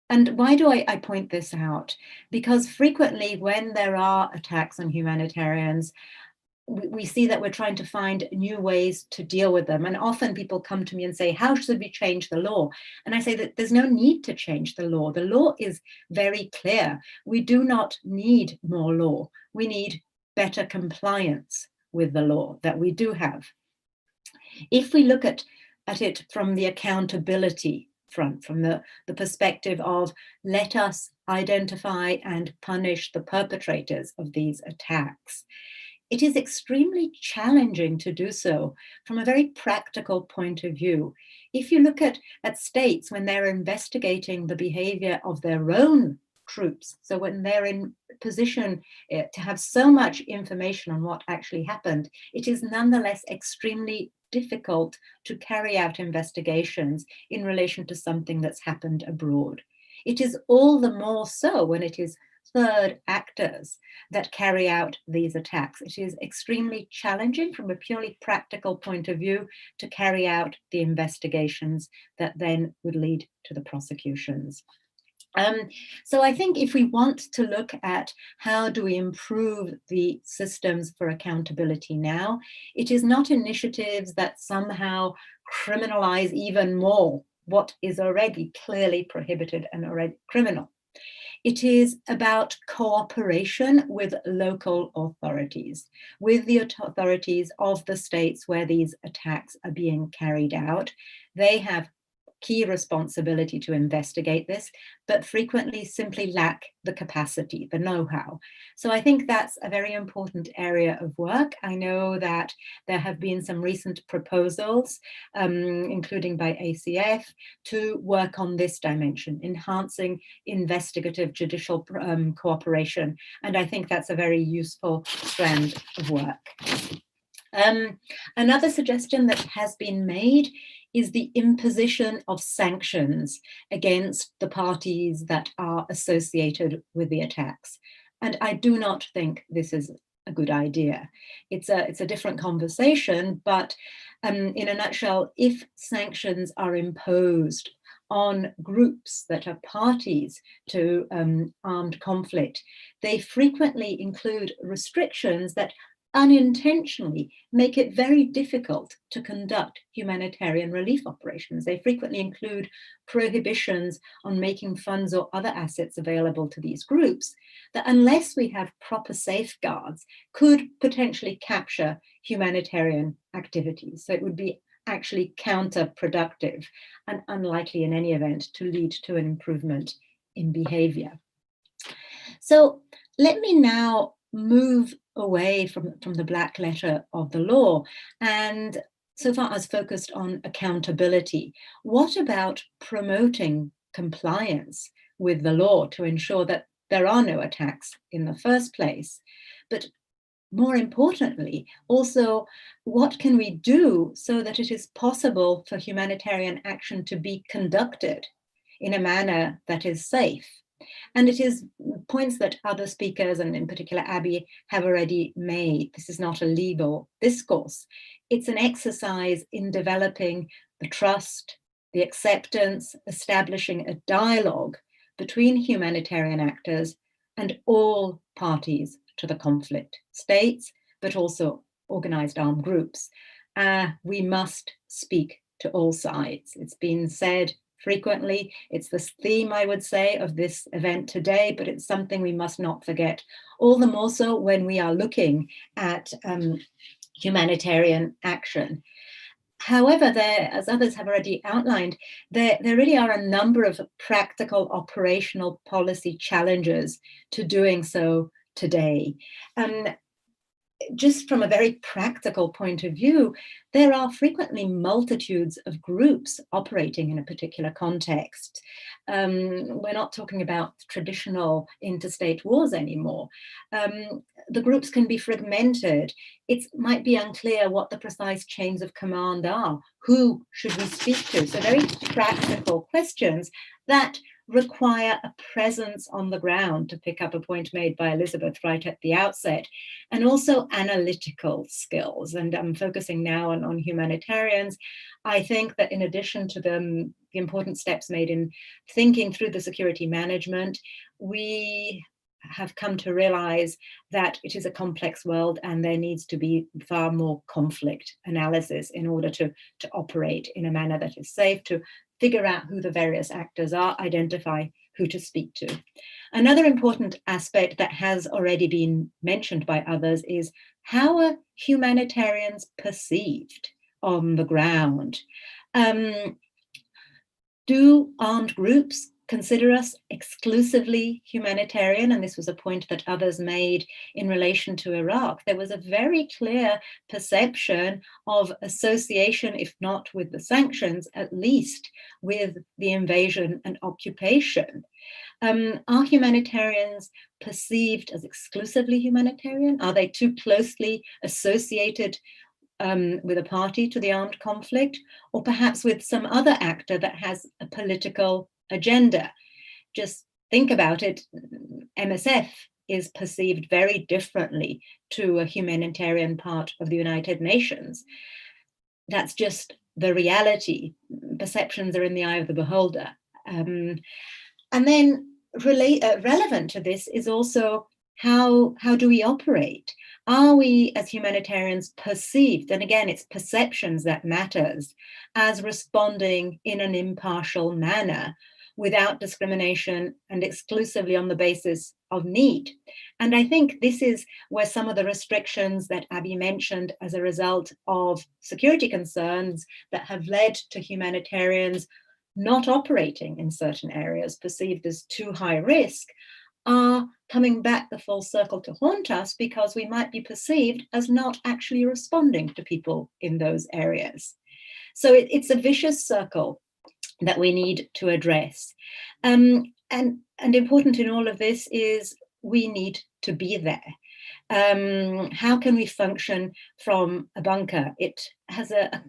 And why do I point this out? Because frequently when there are attacks on humanitarians, we see that we're trying to find new ways to deal with them. And often people come to me and say, how should we change the law? And I say that there's no need to change the law. The law is very clear. We do not need more law. We need better compliance with the law that we do have. If we look at it from the accountability front, from the perspective of let us identify and punish the perpetrators of these attacks, it is extremely challenging to do so from a very practical point of view. If you look at states when they're investigating the behavior of their own troops, so when they're in position to have so much information on what actually happened, it is nonetheless extremely difficult to carry out investigations in relation to something that's happened abroad. It is all the more so when it is third actors that carry out these attacks. It is extremely challenging from a purely practical point of view to carry out the investigations that then would lead to the prosecutions. So I think if we want to look at how do we improve the systems for accountability now, it is not initiatives that somehow criminalize even more what is already clearly prohibited and already criminal. It is about cooperation with local authorities, with the authorities of the states where these attacks are being carried out. They have key responsibility to investigate this, but frequently simply lack the capacity, the know-how. So I think that's a very important area of work. I know that there have been some recent proposals, including by ACF, to work on this dimension, enhancing investigative judicial cooperation. And I think that's a very useful strand of work. Another suggestion that has been made is the imposition of sanctions against the parties that are associated with the attacks. And I do not think this is a good idea. It's a different conversation, but in a nutshell, if sanctions are imposed on groups that are parties to armed conflict, they frequently include restrictions that unintentionally make it very difficult to conduct humanitarian relief operations. They frequently include prohibitions on making funds or other assets available to these groups that, unless we have proper safeguards, could potentially capture humanitarian activities. So it would be actually counterproductive and unlikely in any event to lead to an improvement in behavior. So let me now move away from the black letter of the law, and so far as focused on accountability. What about promoting compliance with the law to ensure that there are no attacks in the first place? But more importantly, also, what can we do so that it is possible for humanitarian action to be conducted in a manner that is safe? And it is points that other speakers, and in particular Abby, have already made. This is not a legal discourse. It's an exercise in developing the trust, the acceptance, establishing a dialogue between humanitarian actors and all parties to the conflict, states, but also organized armed groups. We must speak to all sides. It's been said frequently. It's the theme, I would say, of this event today, but it's something we must not forget, all the more so when we are looking at humanitarian action. However, as others have already outlined, there really are a number of practical operational policy challenges to doing so today. Just from a very practical point of view, there are frequently multitudes of groups operating in a particular context. We're not talking about traditional interstate wars anymore. The groups can be fragmented. It might be unclear what the precise chains of command are. Who should we speak to? So very practical questions that require a presence on the ground, to pick up a point made by Elizabeth right at the outset, and also analytical skills. And I'm focusing now on humanitarians. I think that in addition to the important steps made in thinking through the security management, we have come to realize that it is a complex world and there needs to be far more conflict analysis in order to operate in a manner that is safe, to figure out who the various actors are, identify who to speak to. Another important aspect that has already been mentioned by others is how are humanitarians perceived on the ground? Do armed groups consider us exclusively humanitarian? And this was a point that others made in relation to Iraq. There was a very clear perception of association, if not with the sanctions, at least with the invasion and occupation. Are humanitarians perceived as exclusively humanitarian? Are they too closely associated with a party to the armed conflict, or perhaps with some other actor that has a political agenda? Just think about it, MSF is perceived very differently to a humanitarian part of the United Nations. That's just the reality. Perceptions are in the eye of the beholder. And then relevant to this is also how do we operate? Are we as humanitarians perceived, and again, it's perceptions that matters, as responding in an impartial manner without discrimination and exclusively on the basis of need? And I think this is where some of the restrictions that Abby mentioned as a result of security concerns that have led to humanitarians not operating in certain areas perceived as too high risk are coming back the full circle to haunt us, because we might be perceived as not actually responding to people in those areas. So it's a vicious circle that we need to address. And important in all of this is we need to be there. How can we function from a bunker? It has a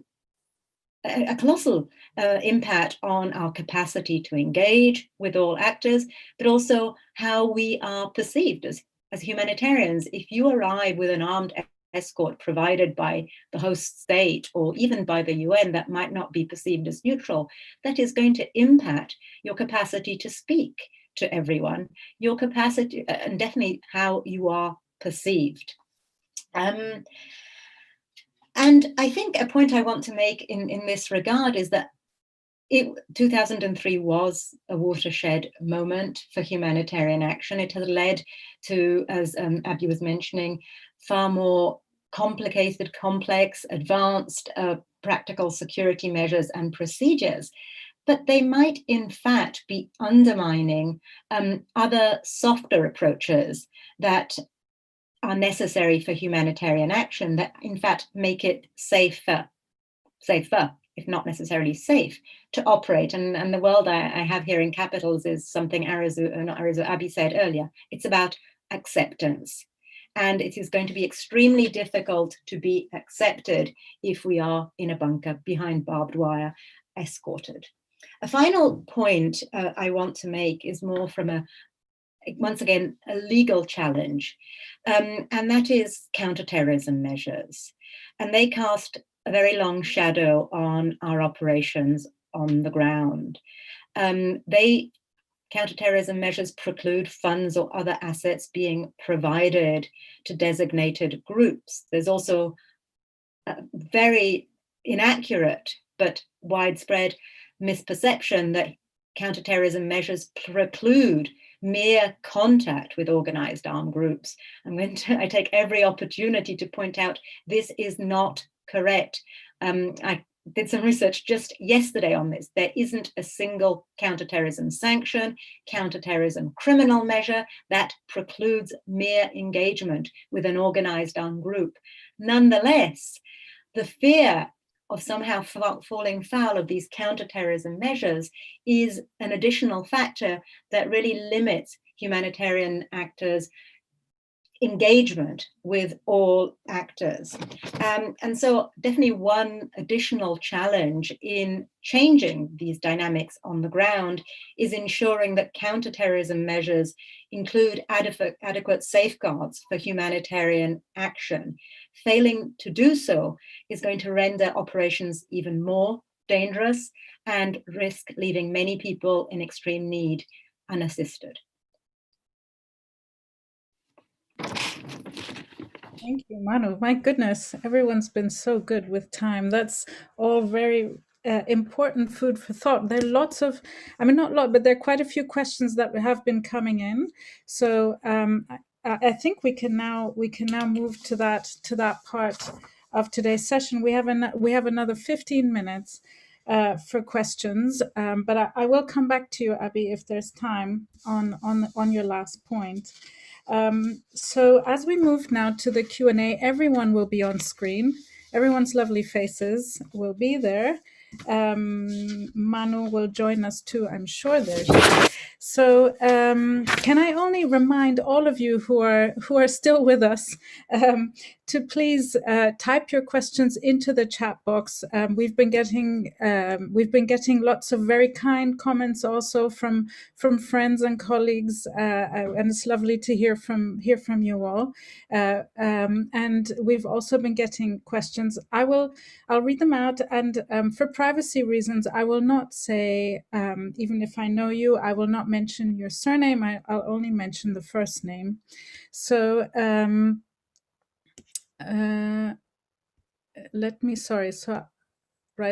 colossal impact on our capacity to engage with all actors, but also how we are perceived as humanitarians. If you arrive with an armed escort provided by the host state or even by the UN that might not be perceived as neutral, that is going to impact your capacity to speak to everyone, your capacity, and definitely how you are perceived. And I think a point I want to make in this regard is that 2003 was a watershed moment for humanitarian action. It has led to, as Abby was mentioning, far more complicated, complex, advanced, practical security measures and procedures. But they might, in fact, be undermining other softer approaches that are necessary for humanitarian action, that in fact make it safer, if not necessarily safe, to operate. And the world I have here in capitals is something Abby said earlier. It's about acceptance. And it is going to be extremely difficult to be accepted if we are in a bunker behind barbed wire, escorted. A final point I want to make is more from once again, a legal challenge, and that is counterterrorism measures. And they cast a very long shadow on our operations on the ground. Counterterrorism measures preclude funds or other assets being provided to designated groups. There's also a very inaccurate but widespread misperception that counterterrorism measures preclude mere contact with organized armed groups. I take every opportunity to point out this is not correct. I did some research just yesterday on this. There isn't a single counterterrorism sanction, counterterrorism criminal measure that precludes mere engagement with an organized armed group. Nonetheless, the fear of somehow falling foul of these counterterrorism measures is an additional factor that really limits humanitarian actors' engagement with all actors. And so definitely one additional challenge in changing these dynamics on the ground is ensuring that counterterrorism measures include adequate safeguards for humanitarian action. Failing to do so is going to render operations even more dangerous and risk leaving many people in extreme need unassisted. Thank you, Manu. My goodness, everyone's been so good with time. That's all very important food for thought. There are lots of, not a lot, but there are quite a few questions that have been coming in. So I think we can now move to that part of today's session. We have another 15 minutes for questions, but I will come back to you, Abby, if there's time on your last point. So as we move now to the Q&A, everyone will be on screen. Everyone's lovely faces will be there. Manu will join us too, I'm sure there's. So can I only remind all of you who are still with us to please type your questions into the chat box. We've been getting lots of very kind comments also from friends and colleagues, and it's lovely to hear from you all. And we've also been getting questions. I'll read them out, and for privacy reasons, I will not say, even if I know you, I will not mention your surname. I'll only mention the first name. So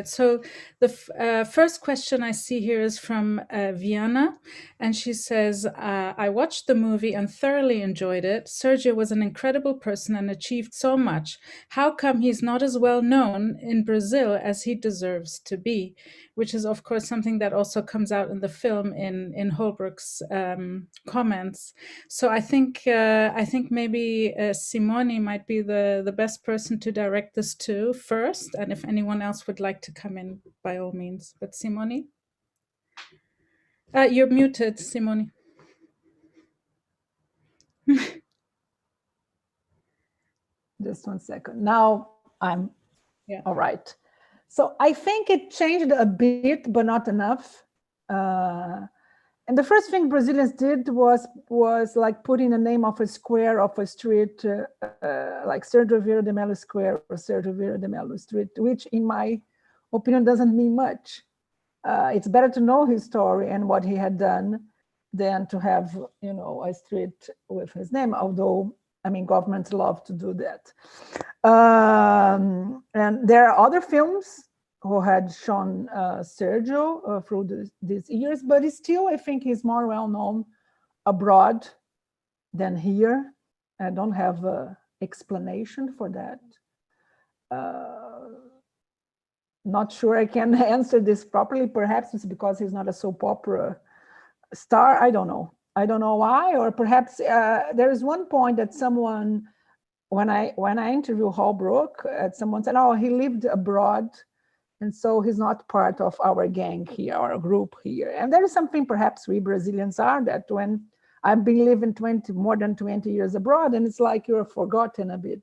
so the first question I see here is from Viana, and she says, I watched the movie and thoroughly enjoyed it. Sergio was an incredible person and achieved so much. How come he's not as well known in Brazil as he deserves to be? Which is, of course, something that also comes out in the film in Holbrook's comments. So I think maybe Simone might be the best person to direct this to first, and if anyone else would like to come in, by all means. But Simone, you're muted, Simone. Just 1 second. Now I'm all right. So I think it changed a bit, but not enough. And the first thing Brazilians did was like putting the name of a square of a street, like Sergio Vieira de Mello Square or Sergio Vieira de Mello Street, which in my opinion doesn't mean much. It's better to know his story and what he had done than to have, a street with his name, although, I mean, governments love to do that. And there are other films who had shown Sergio through these years, but still, I think he's more well known abroad than here. I don't have an explanation for that. Not sure I can answer this properly. Perhaps it's because he's not a soap opera star. I don't know. I don't know why, or perhaps there is one point that someone, when I interview Holbrook, someone said, "Oh, he lived abroad, and so he's not part of our gang here, our group here." And there is something perhaps we Brazilians are, that when I've been living more than 20 years abroad, and it's like you're forgotten a bit,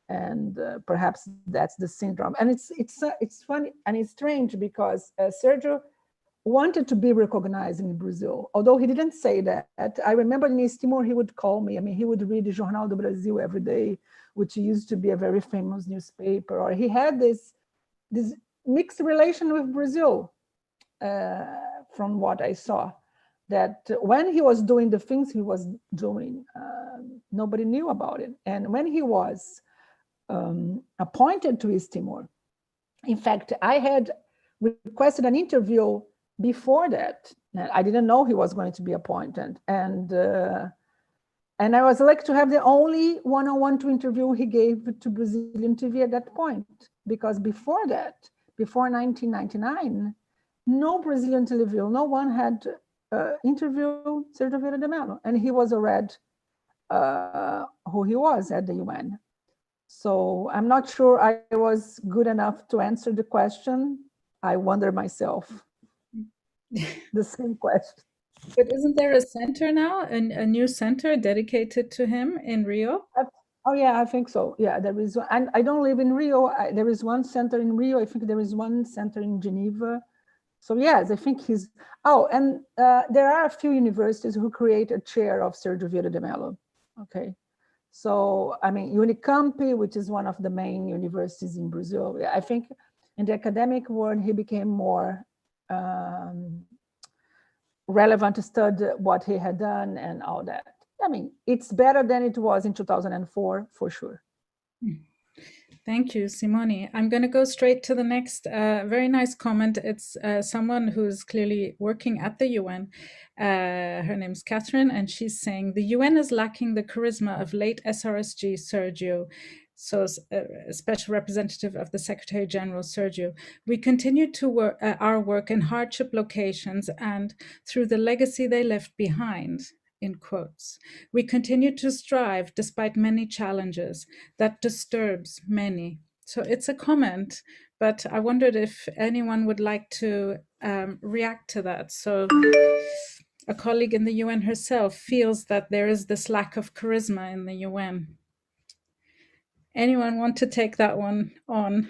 and perhaps that's the syndrome. And it's funny and it's strange because Sergio wanted to be recognized in Brazil, although he didn't say that. I remember in East Timor, he would call me. I mean, he would read the Jornal do Brasil every day, which used to be a very famous newspaper. Or he had this mixed relation with Brazil, from what I saw, that when he was doing the things he was doing, nobody knew about it. And when he was appointed to East Timor, in fact, I had requested an interview before that. I didn't know he was going to be appointed. And I was like to have the only one-on-one interview he gave to Brazilian TV at that point, because before that, before 1999, no Brazilian television, no one had interviewed Sergio Vieira de Mello, and he was already who he was at the UN. So I'm not sure I was good enough to answer the question. I wonder myself the same question. But isn't there a center now, a new center dedicated to him in Rio? Oh yeah, I think so. Yeah, there is. And I don't live in Rio. There is one center in Rio. I think there is one center in Geneva. So yes, I think he's. Oh, and there are a few universities who create a chair of Sergio Vieira de Mello. Okay, so I mean Unicamp, which is one of the main universities in Brazil. I think in the academic world he became more relevant to study what he had done and all that. I mean, it's better than it was in 2004, for sure. Thank you, Simone. I'm going to go straight to the next very nice comment. It's someone who's clearly working at the UN. Her name's Catherine, and she's saying, the UN is lacking the charisma of late SRSG Sergio, so a special representative of the Secretary General Sergio. We continue to work our work in hardship locations and through the legacy they left behind, in quotes. We continue to strive despite many challenges. That disturbs many. So it's a comment, but I wondered if anyone would like to react to that. So a colleague in the UN herself, feels that there is this lack of charisma in the UN. Anyone want to take that one on?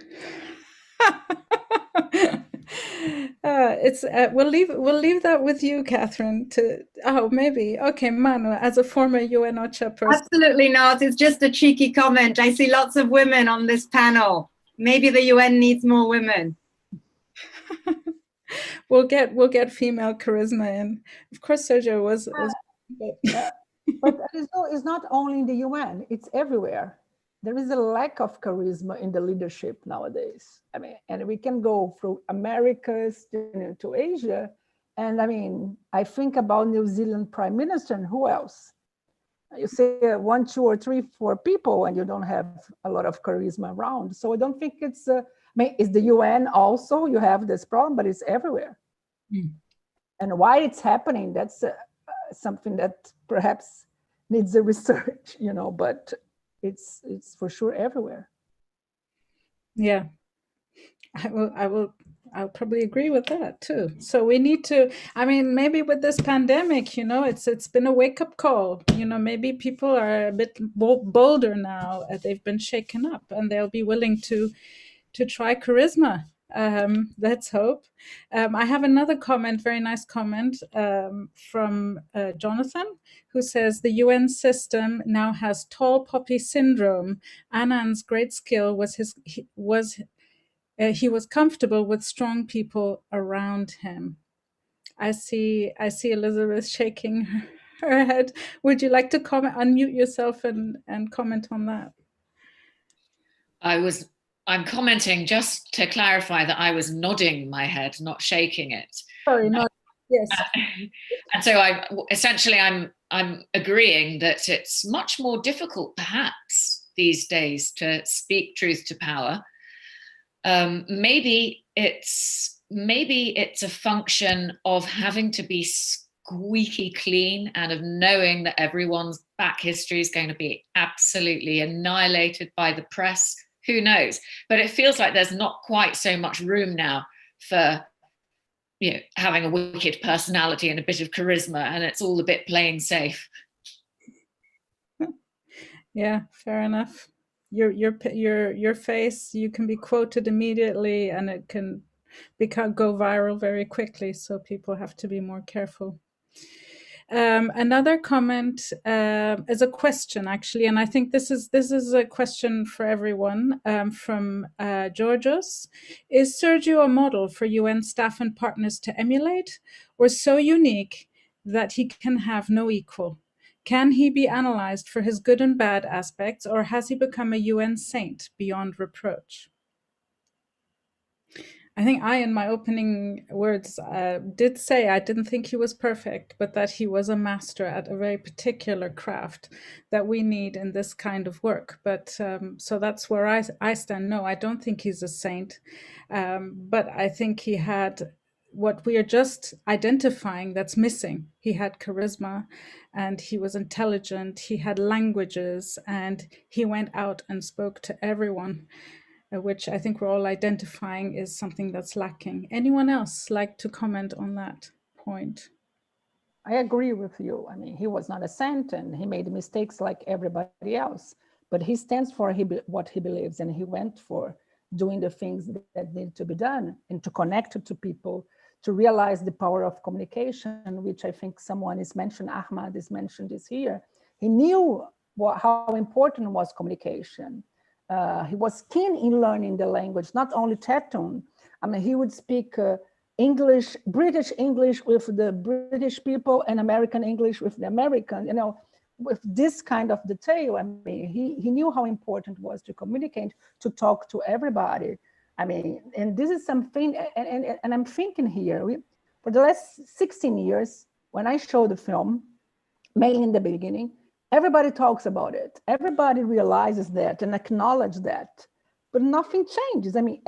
We'll leave that with you, Catherine. Maybe. Okay, Manu, as a former UN OCHA person. Absolutely not. It's just a cheeky comment. I see lots of women on this panel. Maybe the UN needs more women. We'll get female charisma in. Of course, Sergio was. But it's not only in the UN; it's everywhere. There is a lack of charisma in the leadership nowadays. I mean, and we can go through Americas to Asia. And I mean, I think about New Zealand Prime Minister, and who else? You say 1, 2, or 3, 4 people, and you don't have a lot of charisma around. So I don't think it's, I mean, it's the UN also, you have this problem, but it's everywhere. Mm. And why it's happening, that's something that perhaps needs a research, but it's for sure everywhere. Yeah, I'll probably agree with that too. So we need to, I mean, maybe with this pandemic, it's been a wake-up call. Maybe people are a bit bolder now. They've been shaken up and they'll be willing to try charisma. Let's hope. I have another comment, very nice comment from Jonathan, who says the UN system now has tall poppy syndrome. Anand's great skill was he was comfortable with strong people around him. I see Elizabeth shaking her head. Would you like to unmute yourself and comment on that? I'm commenting just to clarify that I was nodding my head, not shaking it. Sorry, not yes. And so I'm agreeing that it's much more difficult, perhaps, these days to speak truth to power. Maybe it's a function of having to be squeaky clean and of knowing that everyone's back history is going to be absolutely annihilated by the press. Who knows? But it feels like there's not quite so much room now for having a wicked personality and a bit of charisma, and it's all a bit plain safe. Yeah, fair enough. Your face, you can be quoted immediately, and it can go viral very quickly. So people have to be more careful. Another comment is a question, actually, and I think this is a question for everyone from Georgios. Is Sergio a model for UN staff and partners to emulate, or so unique that he can have no equal? Can he be analyzed for his good and bad aspects, or has he become a UN saint beyond reproach? I think in my opening words, did say I didn't think he was perfect, but that he was a master at a very particular craft that we need in this kind of work. But so that's where I stand. No, I don't think he's a saint, but I think he had what we are just identifying that's missing. He had charisma, and he was intelligent, he had languages, and he went out and spoke to everyone, which I think we're all identifying is something that's lacking. Anyone else like to comment on that point? I agree with you. I mean, he was not a saint and he made mistakes like everybody else, but he stands for what he believes, and he went for doing the things that need to be done and to connect to people, to realize the power of communication, which I think someone is mentioned, Ahmad is mentioned this here. He knew how important was communication. He was keen in learning the language, not only Tetun. I mean, he would speak English, British English with the British people and American English with the American, with this kind of detail. I mean, he knew how important it was to communicate, to talk to everybody. I mean, and this is something, and I'm thinking here, for the last 16 years, when I show the film, mainly in the beginning, everybody talks about it. Everybody realizes that and acknowledges that, but nothing changes. I mean,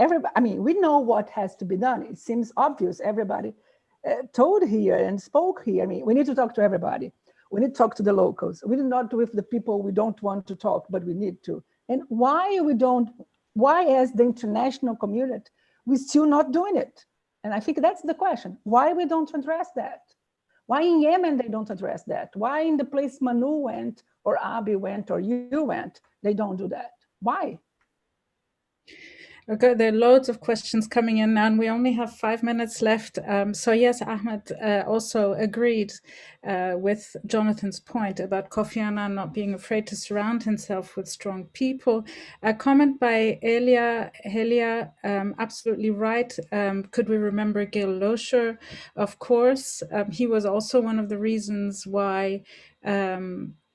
we know what has to be done. It seems obvious. Everybody told here and spoke here. I mean, we need to talk to everybody. We need to talk to the locals. We do not with the people we don't want to talk, but we need to. And why as the international community, we're still not doing it? And I think that's the question. Why we don't address that? Why in Yemen they don't address that? Why in the place Manu went, or Abi went, or you went, they don't do that? Why? Okay, there are loads of questions coming in now, and we only have 5 minutes left. So yes, Ahmed also agreed with Jonathan's point about Kofi Annan not being afraid to surround himself with strong people. A comment by Helia, absolutely right. Could we remember Gil Locher? Of course, he was also one of the reasons why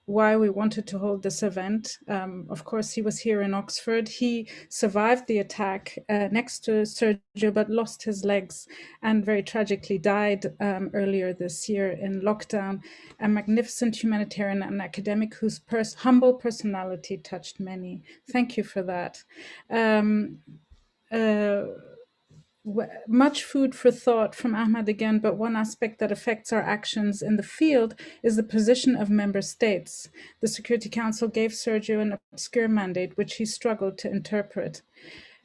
we wanted to hold this event. Of course, he was here in Oxford. He survived the attack next to Sergio, but lost his legs and very tragically died earlier this year in lockdown. A magnificent humanitarian and academic whose humble personality touched many. Thank you for that. Much food for thought from Ahmed again, but one aspect that affects our actions in the field is the position of member states. The Security Council gave Sergio an obscure mandate, which he struggled to interpret.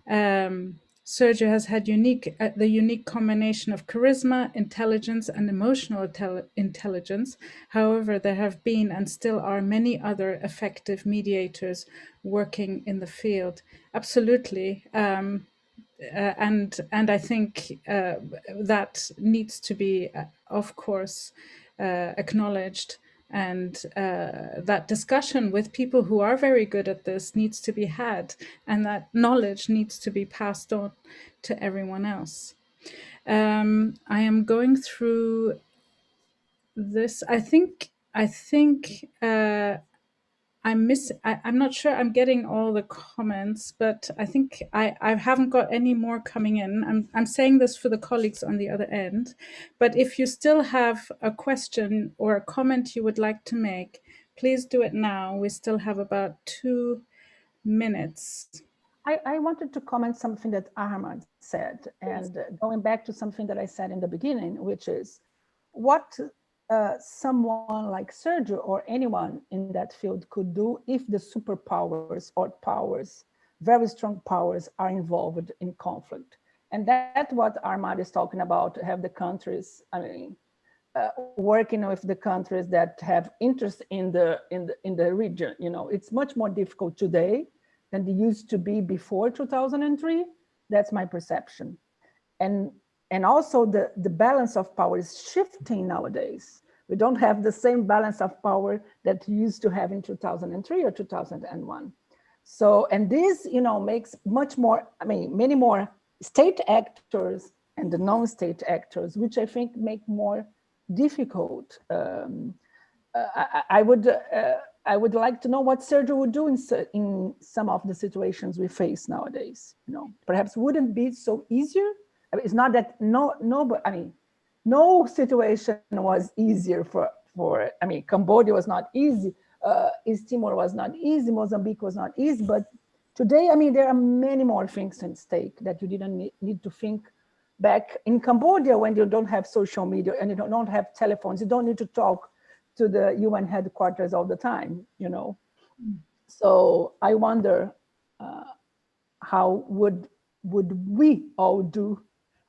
Sergio has had the unique combination of charisma, intelligence, and emotional intelligence. However, there have been and still are many other effective mediators working in the field. Absolutely. And I think that needs to be, of course, acknowledged, and that discussion with people who are very good at this needs to be had, and that knowledge needs to be passed on to everyone else. I am going through this. I think I'm not sure I'm getting all the comments, but I think I haven't got any more coming in. I'm saying this for the colleagues on the other end, but if you still have a question or a comment you would like to make, please do it now. We still have about 2 minutes. I wanted to comment something that Ahmad said, and going back to something that I said in the beginning, which is what someone like Sergio or anyone in that field could do if the superpowers or powers, very strong powers, are involved in conflict. And that's what Ahmad is talking about, have the countries, working with the countries that have interest in the region. You know, it's much more difficult today than it used to be before 2003. That's my perception. And also the balance of power is shifting nowadays. We don't have the same balance of power that we used to have in 2003 or 2001. So, and this, you know, makes much more, many more state actors and the non-state actors, which I think make more difficult. I would like to know what Sergio would do in some of the situations we face nowadays. You know, perhaps wouldn't be so easier. It's not that no situation was easier for Cambodia was not easy, East Timor was not easy, Mozambique was not easy, but today, there are many more things at stake that you didn't need to think back in Cambodia when you don't have social media and you don't have telephones, you don't need to talk to the UN headquarters all the time, you know. So I wonder how would we all do,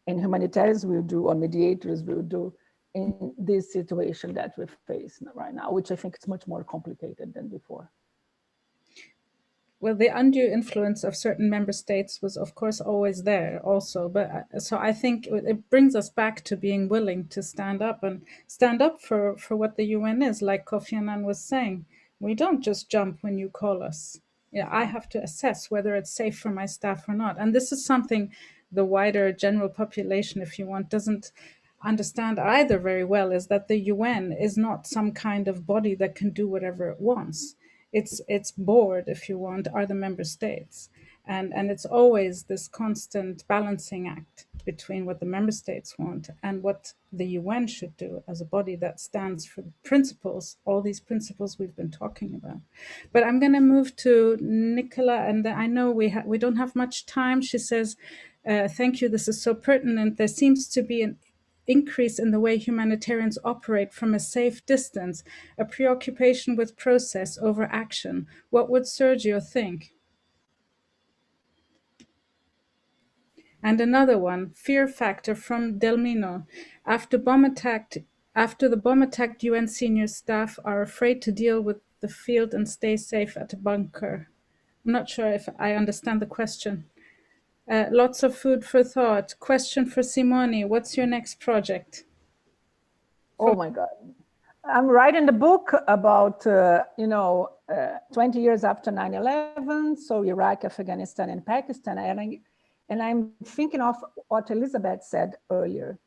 and humanitarians will do, or mediators will do in this situation that we face right now, which I think is much more complicated than before. Well, the undue influence of certain member states was, of course, always there also. But so I think it brings us back to being willing to stand up for what the UN is, like Kofi Annan was saying. We don't just jump when you call us. Yeah, I have to assess whether it's safe for my staff or not. And this is something the wider general population, if you want, doesn't understand either very well, is that the UN is not some kind of body that can do whatever it wants. Its board, if you want, are the member states. And it's always this constant balancing act between what the member states want and what the UN should do as a body that stands for the principles, all these principles we've been talking about. But I'm going to move to Nicola, and I know we don't have much time. She says, thank you, this is so pertinent. There seems to be an increase in the way humanitarians operate from a safe distance, a preoccupation with process over action. What would Sergio think? And another one, fear factor from Delmino. After bomb attack After the bomb attack, UN senior staff are afraid to deal with the field and stay safe at a bunker. I'm not sure if I understand the question. Lots of food for thought. Question for Simone, what's your next project? Oh my God. I'm writing the book about, 20 years after 9/11, so Iraq, Afghanistan, and Pakistan. And I'm thinking of what Elizabeth said earlier,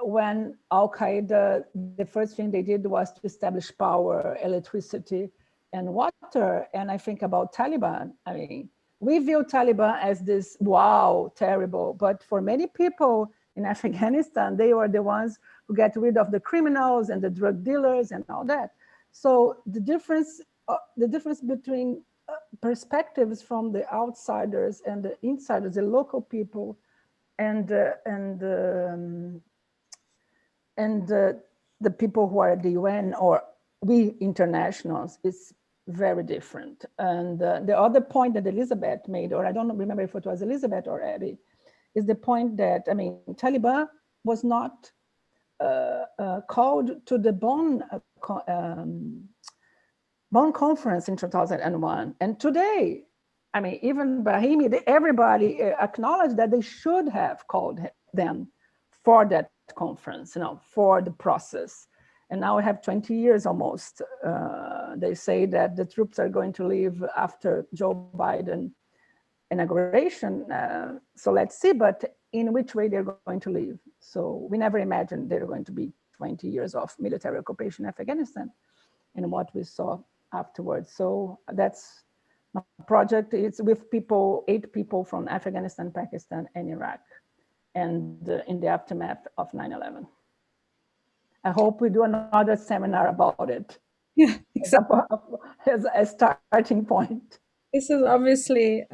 when Al-Qaeda, the first thing they did was to establish power, electricity, and water. And I think about Taliban. I mean, we view Taliban as this, wow, terrible. But for many people in Afghanistan, they were the ones who get rid of the criminals and the drug dealers and all that. So the difference between perspectives from the outsiders and the insiders, the local people, and the people who are at the UN or we internationals is very different. And the other point that Elizabeth made, or I don't remember if it was Elizabeth or Abby, is the point that, I mean, Taliban was not called to the Bonn conference in 2001. And today, I mean, even Brahimi, everybody acknowledged that they should have called them for that conference, for the process. And now we have 20 years almost. They say that the troops are going to leave after Joe Biden inauguration. So let's see, but in which way they're going to leave. So we never imagined there were going to be 20 years of military occupation in Afghanistan and what we saw afterwards. So that's my project. It's with 8 people from Afghanistan, Pakistan, and Iraq, and in the aftermath of 9/11. I hope we do another seminar about it. Yeah, exactly. As a starting point. This is obviously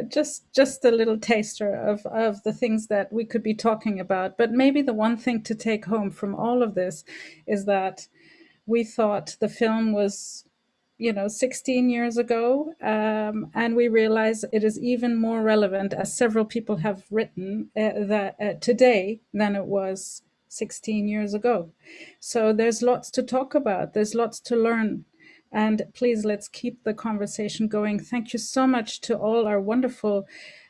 just a little taster of the things that we could be talking about. But maybe the one thing to take home from all of this is that we thought the film was, 16 years ago, and we realize it is even more relevant, as several people have written, that today than it was 16 years ago. So there's lots to talk about. There's lots to learn. And please, let's keep the conversation going. Thank you so much to all our wonderful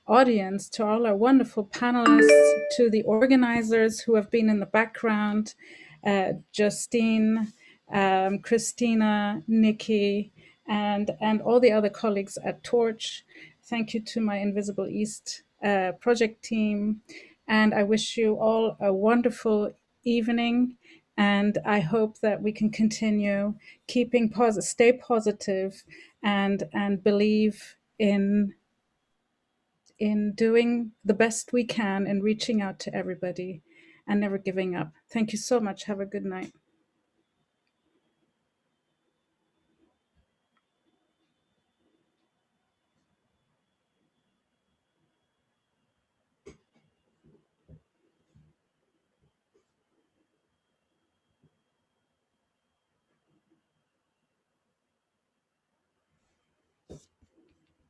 audience, to all our wonderful panelists, to the organizers who have been in the background, Justine, Christina, Nikki, and all the other colleagues at Torch. Thank you to my Invisible East project team. And I wish you all a wonderful evening. And I hope that we can continue keeping stay positive and believe in doing the best we can and reaching out to everybody and never giving up. Thank you so much. Have a good night.